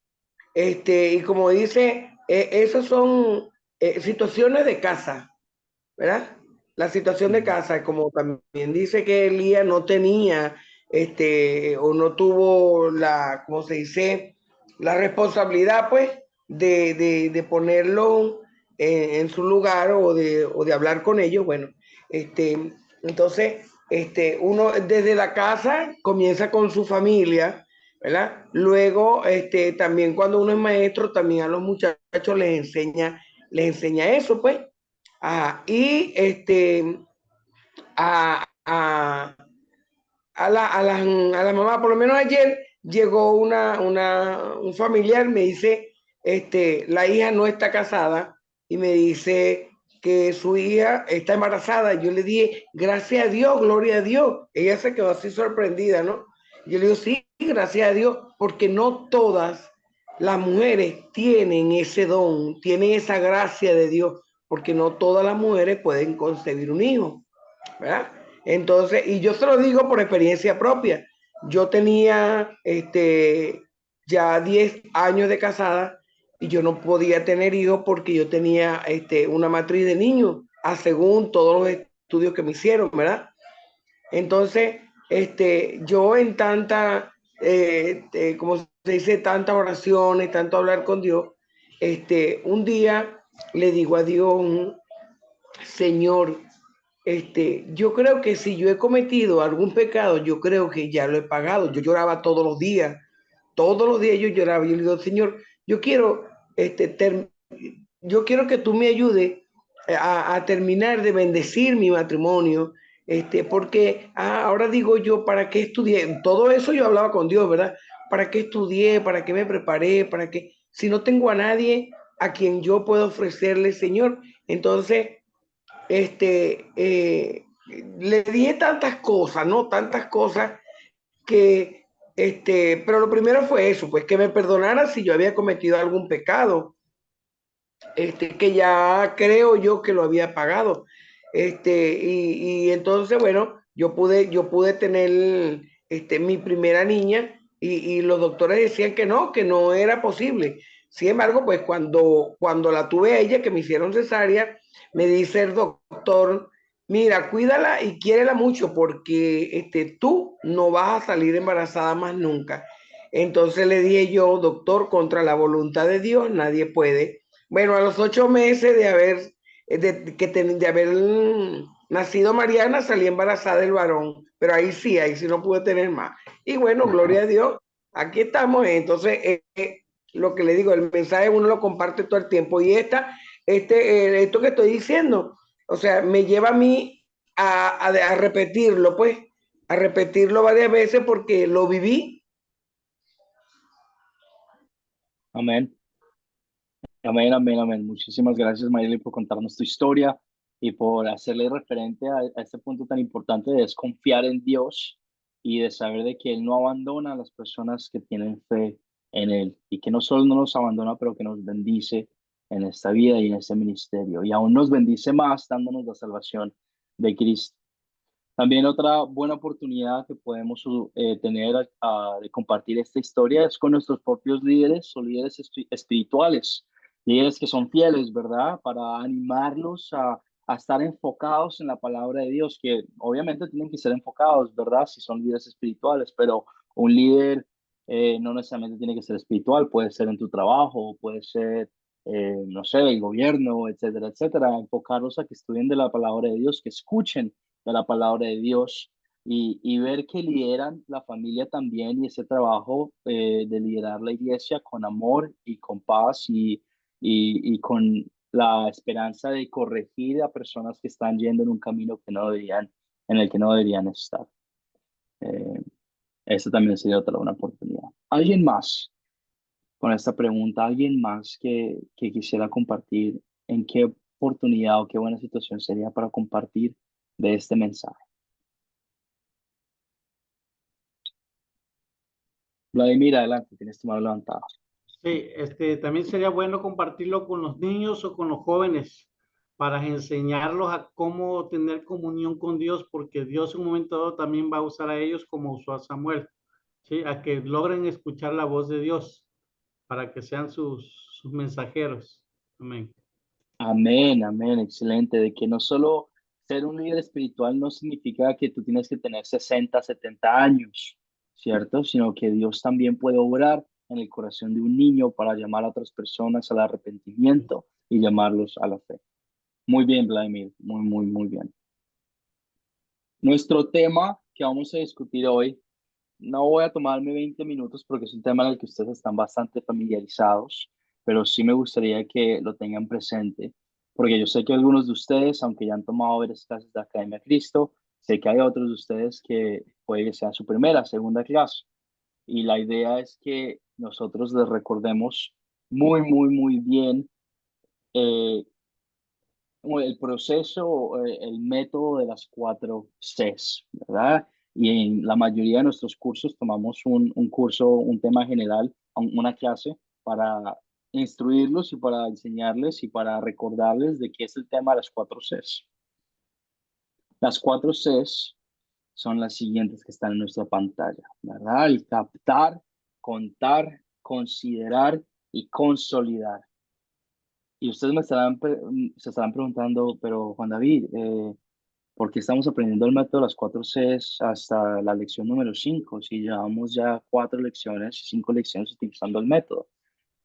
Y como dice, esas son situaciones de casa, ¿verdad? La situación de casa, como también dice que Elías no tenía, o no tuvo la, ¿cómo se dice? La responsabilidad, pues, de ponerlo en su lugar o de hablar con ellos. Bueno, entonces, uno desde la casa comienza con su familia, ¿verdad? Luego, también cuando uno es maestro, también a los muchachos les enseña eso, pues. Y a la mamá, por lo menos ayer llegó un familiar, me dice, la hija no está casada y me dice que su hija está embarazada. Yo le dije, gracias a Dios, gloria a Dios. Ella se quedó así sorprendida, ¿no? Yo le digo, sí, gracias a Dios, porque no todas las mujeres tienen ese don, tienen esa gracia de Dios, porque no todas las mujeres pueden concebir un hijo, ¿verdad? Entonces, y yo se lo digo por experiencia propia. Yo tenía, ya 10 años de casada y yo no podía tener hijos porque yo tenía una matriz de niños, según todos los estudios que me hicieron, ¿verdad? Entonces, yo en tanta, como se dice, tantas oraciones, tanto hablar con Dios, un día le digo a Dios, Señor, yo creo que si yo he cometido algún pecado, yo creo que ya lo he pagado. Yo lloraba todos los días yo lloraba. Yo le digo, Señor, yo quiero, yo quiero que tú me ayudes a terminar de bendecir mi matrimonio, porque ahora digo yo, ¿para qué estudié? Todo eso yo hablaba con Dios, ¿verdad? ¿Para qué estudié? ¿Para qué me preparé? ¿Para qué? Si no tengo a nadie a quien yo pueda ofrecerle, Señor. Entonces, le dije tantas cosas, ¿no? Tantas cosas que, pero lo primero fue eso, pues que me perdonara si yo había cometido algún pecado, que ya creo yo que lo había pagado. Y entonces, bueno, yo pude tener mi primera niña y los doctores decían que no era posible. Sin embargo, pues cuando la tuve a ella, que me hicieron cesárea, me dice el doctor, mira, cuídala y quiérela mucho porque tú no vas a salir embarazada más nunca. Entonces le dije yo, doctor, contra la voluntad de Dios nadie puede. Bueno, a los 8 meses de haber nacido Mariana, salí embarazada del varón, pero ahí sí no pude tener más. Y bueno, gloria a Dios, aquí estamos. Entonces, lo que le digo, el mensaje uno lo comparte todo el tiempo. Y esto que estoy diciendo, o sea, me lleva a mí a repetirlo, pues, a repetirlo varias veces porque lo viví. Amén. Amén, amén, amén. Muchísimas gracias, Mayeli, por contarnos tu historia y por hacerle referente a este punto tan importante de desconfiar en Dios y de saber de que Él no abandona a las personas que tienen fe en Él y que no solo no nos abandona, pero que nos bendice en esta vida y en este ministerio y aún nos bendice más dándonos la salvación de Cristo. También otra buena oportunidad que podemos tener de compartir esta historia es con nuestros propios líderes o líderes espirituales, líderes que son fieles, ¿verdad? Para animarlos a estar enfocados en la palabra de Dios, que obviamente tienen que ser enfocados, ¿verdad? Si son líderes espirituales, pero un líder no necesariamente tiene que ser espiritual, puede ser en tu trabajo, puede ser, no sé, el gobierno, etcétera, etcétera. Enfocarlos a que estudien de la palabra de Dios, que escuchen de la palabra de Dios y ver que lideran la familia también y ese trabajo de liderar la iglesia con amor y con paz y con la esperanza de corregir a personas que están yendo en un camino que no deberían, en el que no deberían estar. Esta también sería otra una oportunidad. ¿Alguien más con esta pregunta? ¿Alguien más que quisiera compartir en qué oportunidad o qué buena situación sería para compartir de este mensaje? Vladimir, adelante, tienes tu mano levantada. Sí, también sería bueno compartirlo con los niños o con los jóvenes para enseñarlos a cómo tener comunión con Dios, porque Dios en un momento dado también va a usar a ellos como usó a Samuel, ¿sí? A que logren escuchar la voz de Dios para que sean sus mensajeros. Amén. Amén, amén, excelente. De que no solo ser un líder espiritual no significa que tú tienes que tener 60, 70 años, ¿cierto? Sino que Dios también puede obrar en el corazón de un niño para llamar a otras personas al arrepentimiento y llamarlos a la fe. Muy bien, Vladimir, muy, muy, muy bien. Nuestro tema que vamos a discutir hoy, no voy a tomarme 20 minutos porque es un tema en el que ustedes están bastante familiarizados, pero sí me gustaría que lo tengan presente, porque yo sé que algunos de ustedes, aunque ya han tomado varias clases de Academia Cristo, sé que hay otros de ustedes que puede que sea su primera, segunda clase. Y la idea es que nosotros les recordemos muy, muy, muy bien eh, como el proceso, el método de las 4 Cs, ¿verdad? Y en la mayoría de nuestros cursos tomamos un curso, un tema general, una clase para instruirlos y para enseñarles y para recordarles de qué es el tema de las 4 Cs. Las 4 Cs son las siguientes que están en nuestra pantalla, ¿verdad? El captar, contar, considerar y consolidar. Y ustedes se estarán preguntando, pero Juan David, ¿por qué estamos aprendiendo el método de las 4 Cs hasta la lección número 5? Si llevamos ya 4 lecciones y 5 lecciones utilizando el método.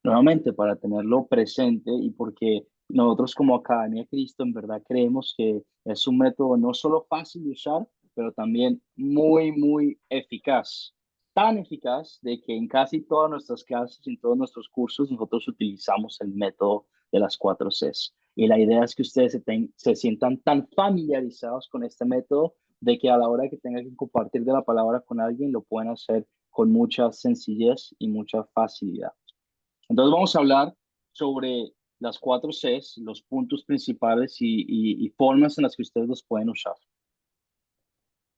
Nuevamente, para tenerlo presente y porque nosotros como Academia de Cristo en verdad creemos que es un método no solo fácil de usar, pero también muy, muy eficaz. Tan eficaz de que en casi todas nuestras clases y en todos nuestros cursos nosotros utilizamos el método de las 4 Cs. Y la idea es que ustedes se sientan tan familiarizados con este método de que a la hora que tengan que compartir de la palabra con alguien lo pueden hacer con mucha sencillez y mucha facilidad. Entonces vamos a hablar sobre las 4 Cs, los puntos principales y formas en las que ustedes los pueden usar.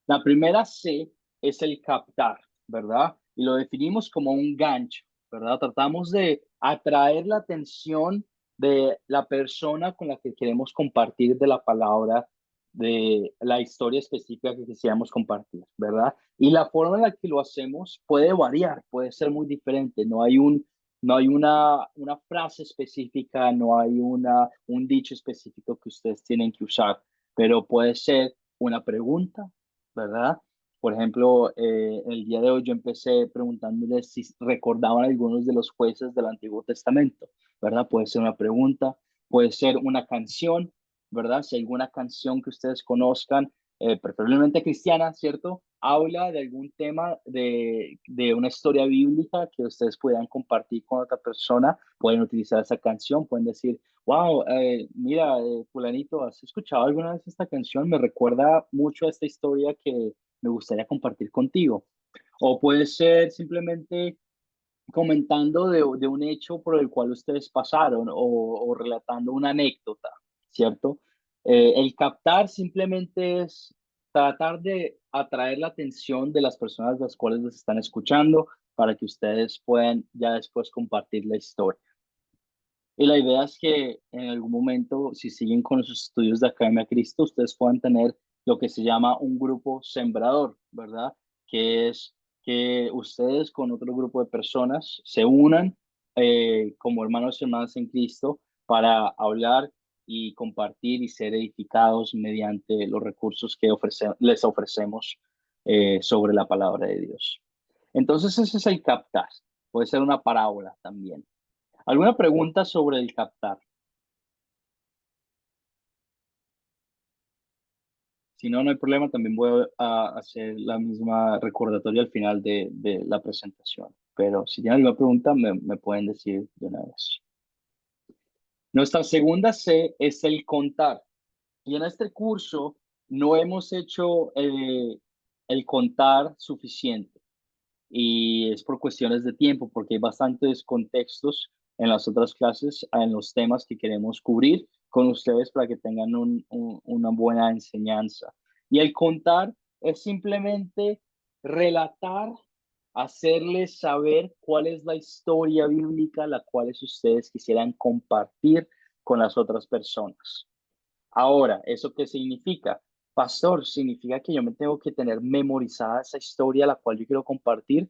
La primera C es el captar, ¿verdad? Y lo definimos como un gancho, ¿verdad? Tratamos de atraer la atención de la persona con la que queremos compartir de la palabra, de la historia específica que quisiéramos compartir, ¿verdad? Y la forma en la que lo hacemos puede variar, puede ser muy diferente. No hay una frase específica, no hay un dicho específico que ustedes tienen que usar, pero puede ser una pregunta, ¿verdad? Por ejemplo, el día de hoy yo empecé preguntándoles si recordaban algunos de los jueces del Antiguo Testamento, ¿verdad? Puede ser una pregunta, puede ser una canción, ¿verdad? Si hay alguna canción que ustedes conozcan, preferiblemente cristiana, ¿cierto? Habla de algún tema de una historia bíblica que ustedes puedan compartir con otra persona, pueden utilizar esa canción, pueden decir, wow, mira, fulanito, ¿has escuchado alguna vez esta canción? Me recuerda mucho a esta historia que me gustaría compartir contigo. O puede ser simplemente comentando de un hecho por el cual ustedes pasaron o relatando una anécdota, ¿cierto? El captar simplemente es tratar de atraer la atención de las personas las cuales les están escuchando para que ustedes puedan ya después compartir la historia. Y la idea es que en algún momento, si siguen con sus estudios de Academia Cristo, ustedes puedan tener lo que se llama un grupo sembrador, ¿verdad? Que es que ustedes con otro grupo de personas se unan como hermanos y hermanas en Cristo para hablar y compartir y ser edificados mediante los recursos que les ofrecemos sobre la palabra de Dios. Entonces ese es el captar. Puede ser una parábola también. ¿Alguna pregunta sobre el captar? Si no, no hay problema, también voy a hacer la misma recordatoria al final de la presentación. Pero si tienen alguna pregunta, me pueden decir de una vez. Nuestra segunda C es el contar. Y en este curso no hemos hecho el contar suficiente. Y es por cuestiones de tiempo, porque hay bastantes contextos en las otras clases, en los temas que queremos cubrir con ustedes para que tengan una buena enseñanza. Y el contar es simplemente relatar, hacerles saber cuál es la historia bíblica la cual ustedes quisieran compartir con las otras personas. Ahora, ¿eso qué significa? Pastor, significa que yo me tengo que tener memorizada esa historia la cual yo quiero compartir.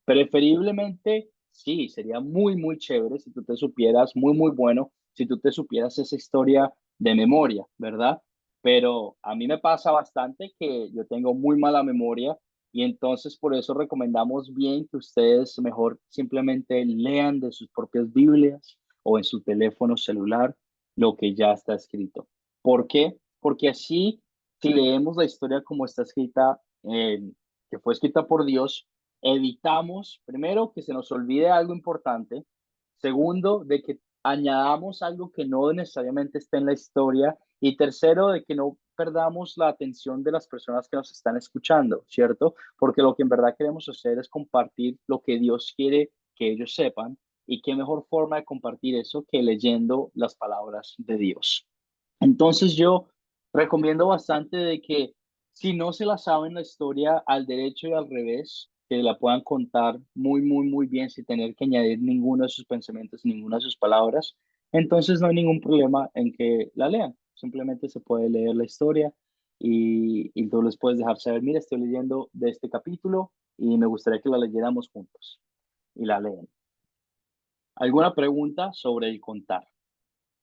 Preferiblemente, sí, sería muy, muy chévere si tú te supieras, muy, muy bueno, si tú te supieras esa historia de memoria, ¿verdad? Pero a mí me pasa bastante que yo tengo muy mala memoria y entonces por eso recomendamos bien que ustedes mejor simplemente lean de sus propias Biblias o en su teléfono celular lo que ya está escrito. ¿Por qué? Porque así, si leemos la historia como está escrita, que fue escrita por Dios, evitamos, primero, que se nos olvide algo importante, segundo, de que añadamos algo que no necesariamente está en la historia, y tercero, de que no perdamos la atención de las personas que nos están escuchando, ¿cierto? Porque lo que en verdad queremos hacer es compartir lo que Dios quiere que ellos sepan, y qué mejor forma de compartir eso que leyendo las palabras de Dios. Entonces yo recomiendo bastante de que si no se la saben la historia al derecho y al revés, que la puedan contar muy, muy, muy bien sin tener que añadir ninguno de sus pensamientos, ninguna de sus palabras. Entonces no hay ningún problema en que la lean. Simplemente se puede leer la historia y tú les puedes dejar saber, mira, estoy leyendo de este capítulo y me gustaría que la leyéramos juntos. Y la leen. ¿Alguna pregunta sobre el contar?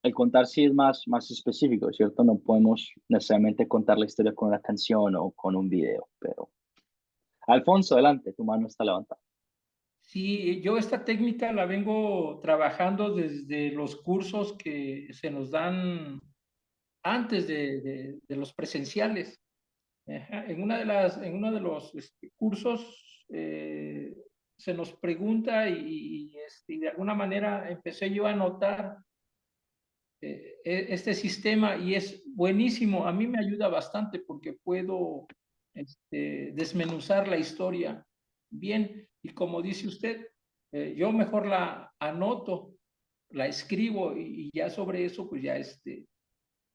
El contar sí es más específico, ¿cierto? No podemos necesariamente contar la historia con una canción o con un video, pero... Alfonso, adelante, tu mano está levantada. Sí, yo esta técnica la vengo trabajando desde los cursos que se nos dan antes de los presenciales. Ajá, en uno de los cursos se nos pregunta y de alguna manera empecé yo a notar este sistema y es buenísimo. A mí me ayuda bastante porque puedo desmenuzar la historia bien. Y como dice usted, yo mejor la anoto, la escribo y ya sobre eso, pues ya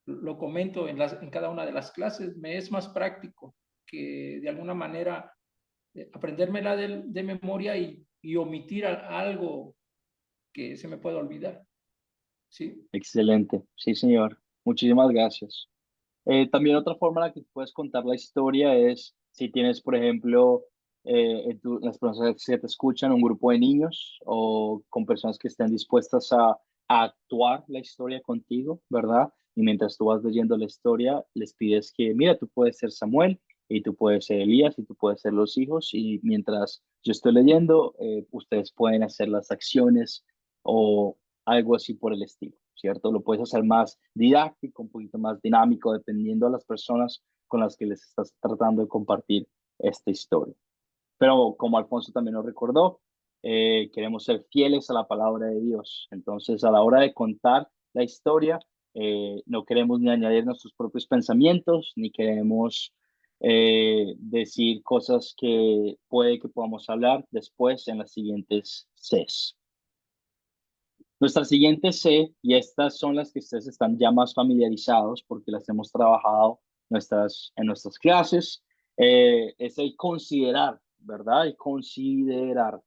lo comento en cada una de las clases. Me es más práctico que de alguna manera aprendérmela de memoria y omitir algo que se me pueda olvidar. ¿Sí? Excelente, sí, señor. Muchísimas gracias. También otra forma en la que puedes contar la historia es si tienes, por ejemplo, las personas que te escuchan, un grupo de niños o con personas que estén dispuestas a actuar la historia contigo, ¿verdad? Y mientras tú vas leyendo la historia, les pides que, mira, tú puedes ser Samuel y tú puedes ser Elías y tú puedes ser los hijos y mientras yo estoy leyendo, ustedes pueden hacer las acciones o algo así por el estilo, ¿cierto? Lo puedes hacer más didáctico, un poquito más dinámico, dependiendo de las personas con las que les estás tratando de compartir esta historia. Pero como Alfonso también nos recordó, queremos ser fieles a la palabra de Dios. Entonces, a la hora de contar la historia, no queremos ni añadir nuestros propios pensamientos, ni queremos decir cosas que puede que podamos hablar después en las siguientes Cs. Nuestra siguiente C, y estas son las que ustedes están ya más familiarizados porque las hemos trabajado en nuestras clases, es el considerar, ¿verdad? El considerar.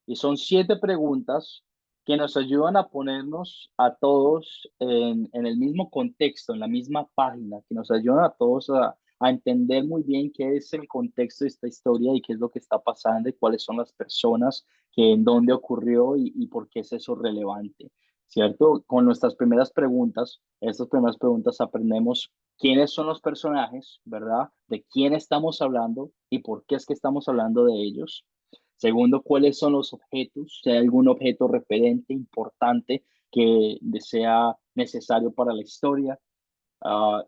Y son 7 preguntas que nos ayudan a ponernos a todos en el mismo contexto, en la misma página, que nos ayudan a todos a entender muy bien qué es el contexto de esta historia y qué es lo que está pasando y cuáles son las personas, que en dónde ocurrió y por qué es eso relevante, ¿cierto? Con nuestras primeras preguntas, estas primeras preguntas aprendemos quiénes son los personajes, ¿verdad? De quién estamos hablando y por qué es que estamos hablando de ellos. Segundo, cuáles son los objetos, si hay algún objeto referente importante que sea necesario para la historia.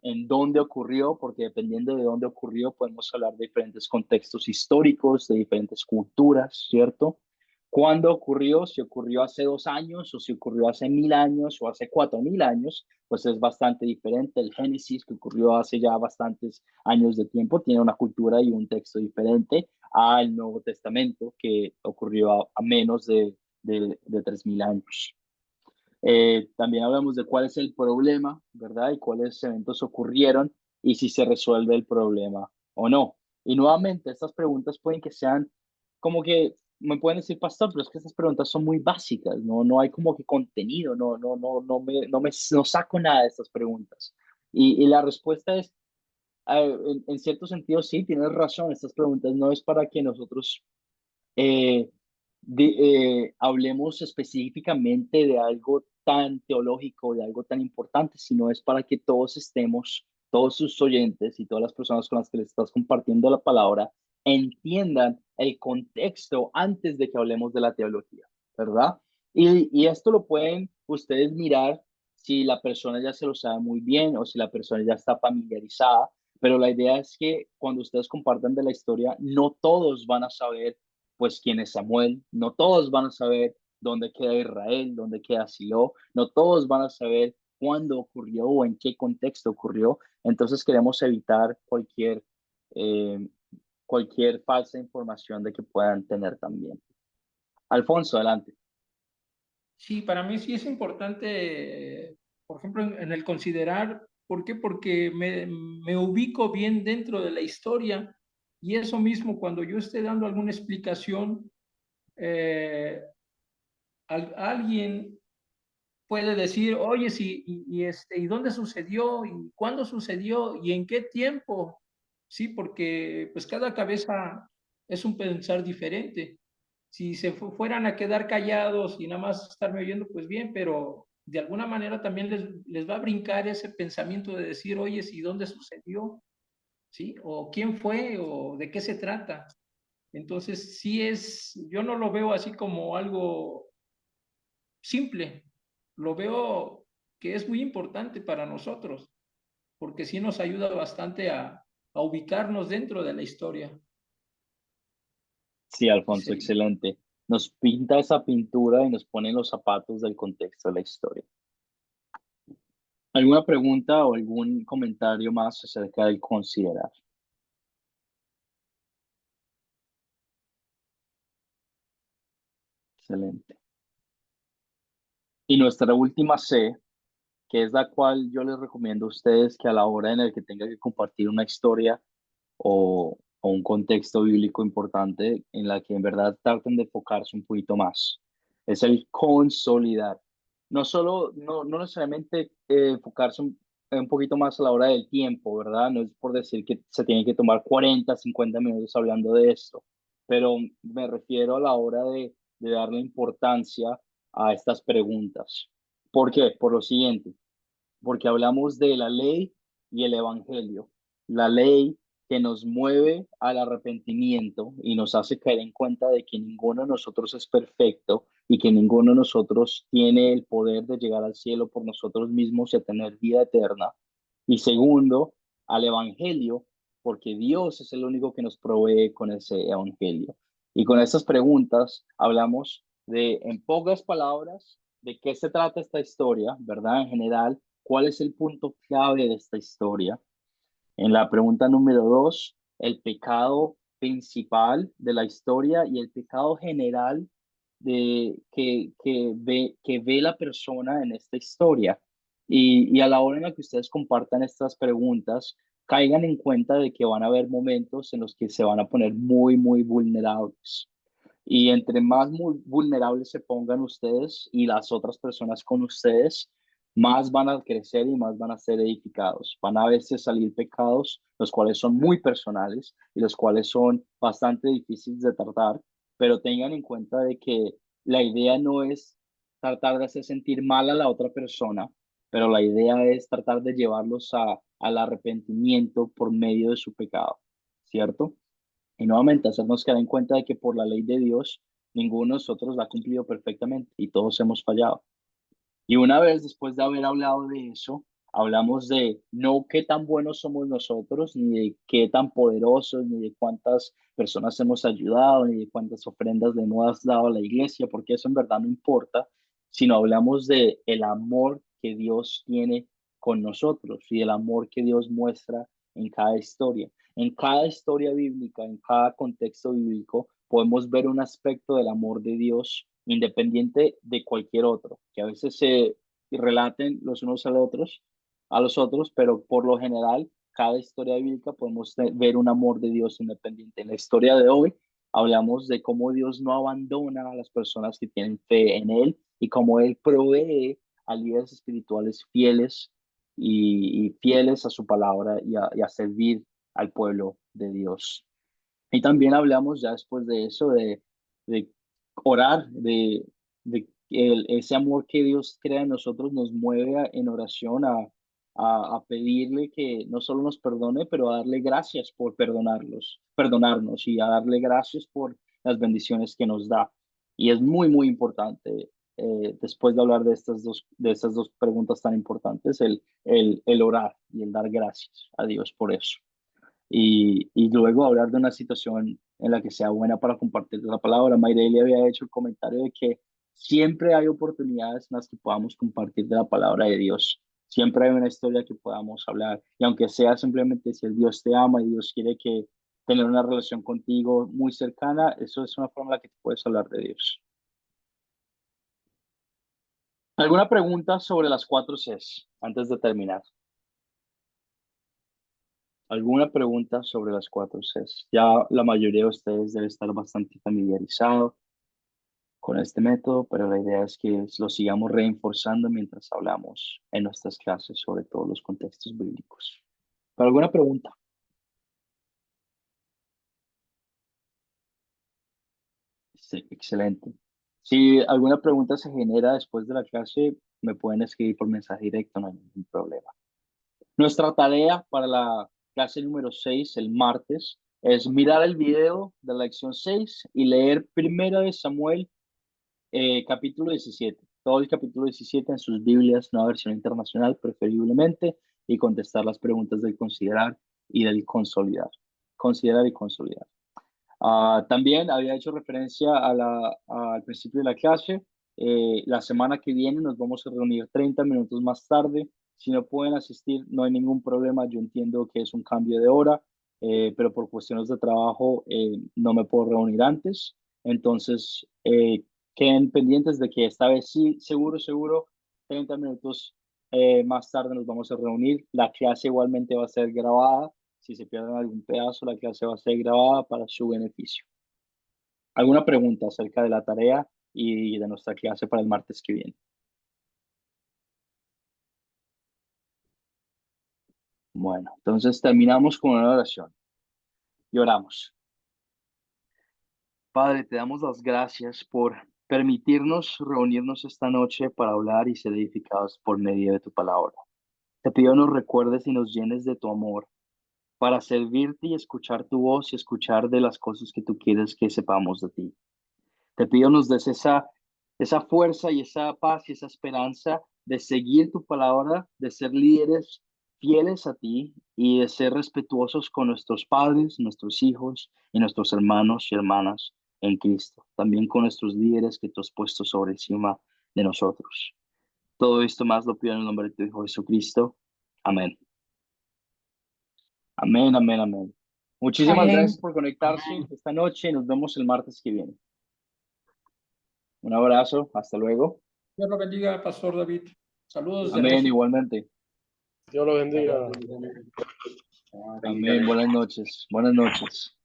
En dónde ocurrió, porque dependiendo de dónde ocurrió, podemos hablar de diferentes contextos históricos, de diferentes culturas, ¿cierto? ¿Cuándo ocurrió? Si ocurrió hace 2 años, o si ocurrió hace 1000 años, o hace 4000 años, pues es bastante diferente. El Génesis, que ocurrió hace ya bastantes años de tiempo, tiene una cultura y un texto diferente al Nuevo Testamento, que ocurrió a menos de 3000 años. También hablamos de cuál es el problema, ¿verdad? Y cuáles eventos ocurrieron y si se resuelve el problema o no. Y nuevamente, estas preguntas pueden que sean como que me pueden decir, pastor, pero es que estas preguntas son muy básicas, no hay como que contenido, no saco nada de estas preguntas. Y la respuesta es, en cierto sentido, sí, tienes razón, estas preguntas no es para que nosotros eh, hablemos específicamente de algo tan teológico, de algo tan importante, sino es para que todos estemos, todos sus oyentes y todas las personas con las que les estás compartiendo la palabra, entiendan el contexto antes de que hablemos de la teología, ¿verdad? Y esto lo pueden ustedes mirar si la persona ya se lo sabe muy bien o si la persona ya está familiarizada, pero la idea es que cuando ustedes compartan de la historia, no todos van a saber pues quién es Samuel, no todos van a saber dónde queda Israel, dónde queda Silo, no todos van a saber cuándo ocurrió o en qué contexto ocurrió. Entonces queremos evitar eh, cualquier falsa información de que puedan tener también. Alfonso, adelante. Sí, para mí sí es importante, por ejemplo, en el considerar, ¿por qué? Porque me ubico bien dentro de la historia y eso mismo, cuando yo esté dando alguna explicación, alguien puede decir, oye, sí, ¿y dónde sucedió? ¿Y cuándo sucedió? ¿Y en qué tiempo? Sí, porque pues cada cabeza es un pensar diferente. Si se fueran a quedar callados y nada más estarme oyendo, pues bien, pero de alguna manera también les va a brincar ese pensamiento de decir, oye, ¿y dónde sucedió? ¿Sí? ¿O quién fue? ¿O de qué se trata? Entonces, yo no lo veo así como algo simple, lo veo que es muy importante para nosotros, porque sí nos ayuda bastante a ubicarnos dentro de la historia. Sí, Alfonso, Sí. excelente. Nos pinta esa pintura y nos pone en los zapatos del contexto de la historia. ¿Alguna pregunta o algún comentario más acerca del considerar? Excelente. Y nuestra última C, que es la cual yo les recomiendo a ustedes que a la hora en la que tengan que compartir una historia o un contexto bíblico importante en la que en verdad traten de enfocarse un poquito más. Es el consolidar. No solo, no necesariamente enfocarse un poquito más a la hora del tiempo, ¿verdad? No es por decir que se tiene que tomar 40, 50 minutos hablando de esto, pero me refiero a la hora de darle importancia a estas preguntas. ¿Por qué? Por lo siguiente, porque hablamos de la ley y el evangelio. La ley que nos mueve al arrepentimiento y nos hace caer en cuenta de que ninguno de nosotros es perfecto y que ninguno de nosotros tiene el poder de llegar al cielo por nosotros mismos y a tener vida eterna. Y segundo, al evangelio, porque Dios es el único que nos provee con ese evangelio. Y con estas preguntas hablamos de, en pocas palabras, de qué se trata esta historia, ¿verdad? En general, ¿cuál es el punto clave de esta historia? En la pregunta número 2, el pecado principal de la historia y el pecado general que ve la persona en esta historia. Y a la hora en la que ustedes compartan estas preguntas, caigan en cuenta de que van a haber momentos en los que se van a poner muy, muy vulnerables. Y entre más vulnerables se pongan ustedes y las otras personas con ustedes, más van a crecer y más van a ser edificados. Van a veces salir pecados, los cuales son muy personales y los cuales son bastante difíciles de tratar, pero tengan en cuenta de que la idea no es tratar de hacer sentir mal a la otra persona, pero la idea es tratar de llevarlos al arrepentimiento por medio de su pecado, ¿cierto? Y nuevamente, hacernos quedar en cuenta de que por la ley de Dios, ninguno de nosotros la ha cumplido perfectamente y todos hemos fallado. Y una vez después de haber hablado de eso, hablamos de no qué tan buenos somos nosotros, ni de qué tan poderosos, ni de cuántas personas hemos ayudado, ni de cuántas ofrendas le hemos dado a la iglesia, porque eso en verdad no importa, sino hablamos de el amor que Dios tiene con nosotros y el amor que Dios muestra en cada historia. En cada historia bíblica, en cada contexto bíblico, podemos ver un aspecto del amor de Dios independiente de cualquier otro, que a veces se relaten los unos a los otros, pero por lo general, cada historia bíblica podemos ver un amor de Dios independiente. En la historia de hoy hablamos de cómo Dios no abandona a las personas que tienen fe en Él y cómo Él provee a líderes espirituales fieles y fieles a su palabra y a servir al pueblo de Dios. Y también hablamos ya después de eso de orar, de que ese amor que Dios crea en nosotros nos mueve en oración a pedirle que no solo nos perdone, pero a darle gracias por perdonarnos y a darle gracias por las bendiciones que nos da. Y es muy, muy importante, después de hablar de estas dos preguntas tan importantes, el orar y el dar gracias a Dios por eso y luego hablar de una situación en la que sea buena para compartir la palabra. Mayreli había hecho el comentario de que siempre hay oportunidades en las que podamos compartir de la palabra de Dios. Siempre hay una historia que podamos hablar. Y aunque sea simplemente si el Dios te ama y Dios quiere que tener una relación contigo muy cercana, eso es una forma en la que puedes hablar de Dios. ¿Alguna pregunta sobre las 4 Cs antes de terminar? ¿Alguna pregunta sobre las 4 Cs? Ya la mayoría de ustedes debe estar bastante familiarizado con este método, pero la idea es que lo sigamos reforzando mientras hablamos en nuestras clases sobre todos los contextos bíblicos. ¿Alguna pregunta? Sí, excelente. Si alguna pregunta se genera después de la clase, me pueden escribir por mensaje directo, no hay ningún problema. Nuestra tarea para la clase número 6, el martes, es mirar el video de la lección 6 y leer Primera de Samuel, capítulo 17. Todo el capítulo 17 en sus Biblias, una versión internacional preferiblemente, y contestar las preguntas del considerar y del consolidar. Considerar y consolidar. También había hecho referencia al principio de la clase. La semana que viene nos vamos a reunir 30 minutos más tarde. Si no pueden asistir, no hay ningún problema. Yo entiendo que es un cambio de hora, pero por cuestiones de trabajo no me puedo reunir antes. Entonces, queden pendientes de que esta vez sí, seguro, 30 minutos más tarde nos vamos a reunir. La clase igualmente va a ser grabada. Si se pierden algún pedazo, la clase va a ser grabada para su beneficio. ¿Alguna pregunta acerca de la tarea y de nuestra clase para el martes que viene? Bueno, entonces terminamos con una oración y oramos. Padre, te damos las gracias por permitirnos reunirnos esta noche para hablar y ser edificados por medio de tu palabra. Te pido nos recuerdes y nos llenes de tu amor para servirte y escuchar tu voz y escuchar de las cosas que tú quieres que sepamos de ti. Te pido nos des esa fuerza y esa paz y esa esperanza de seguir tu palabra, de ser líderes fieles a ti y de ser respetuosos con nuestros padres, nuestros hijos y nuestros hermanos y hermanas en Cristo. También con nuestros líderes que tú has puesto sobre encima de nosotros. Todo esto más lo pido en el nombre de tu Hijo Jesucristo. Amén. Amén, amén, amén. Muchísimas gracias por conectarse esta noche. Nos vemos el martes que viene. Un abrazo, hasta luego. Dios lo bendiga, Pastor David. Saludos de Amén, México. igualmente. Dios lo bendiga. Amén, buenas noches. Buenas noches.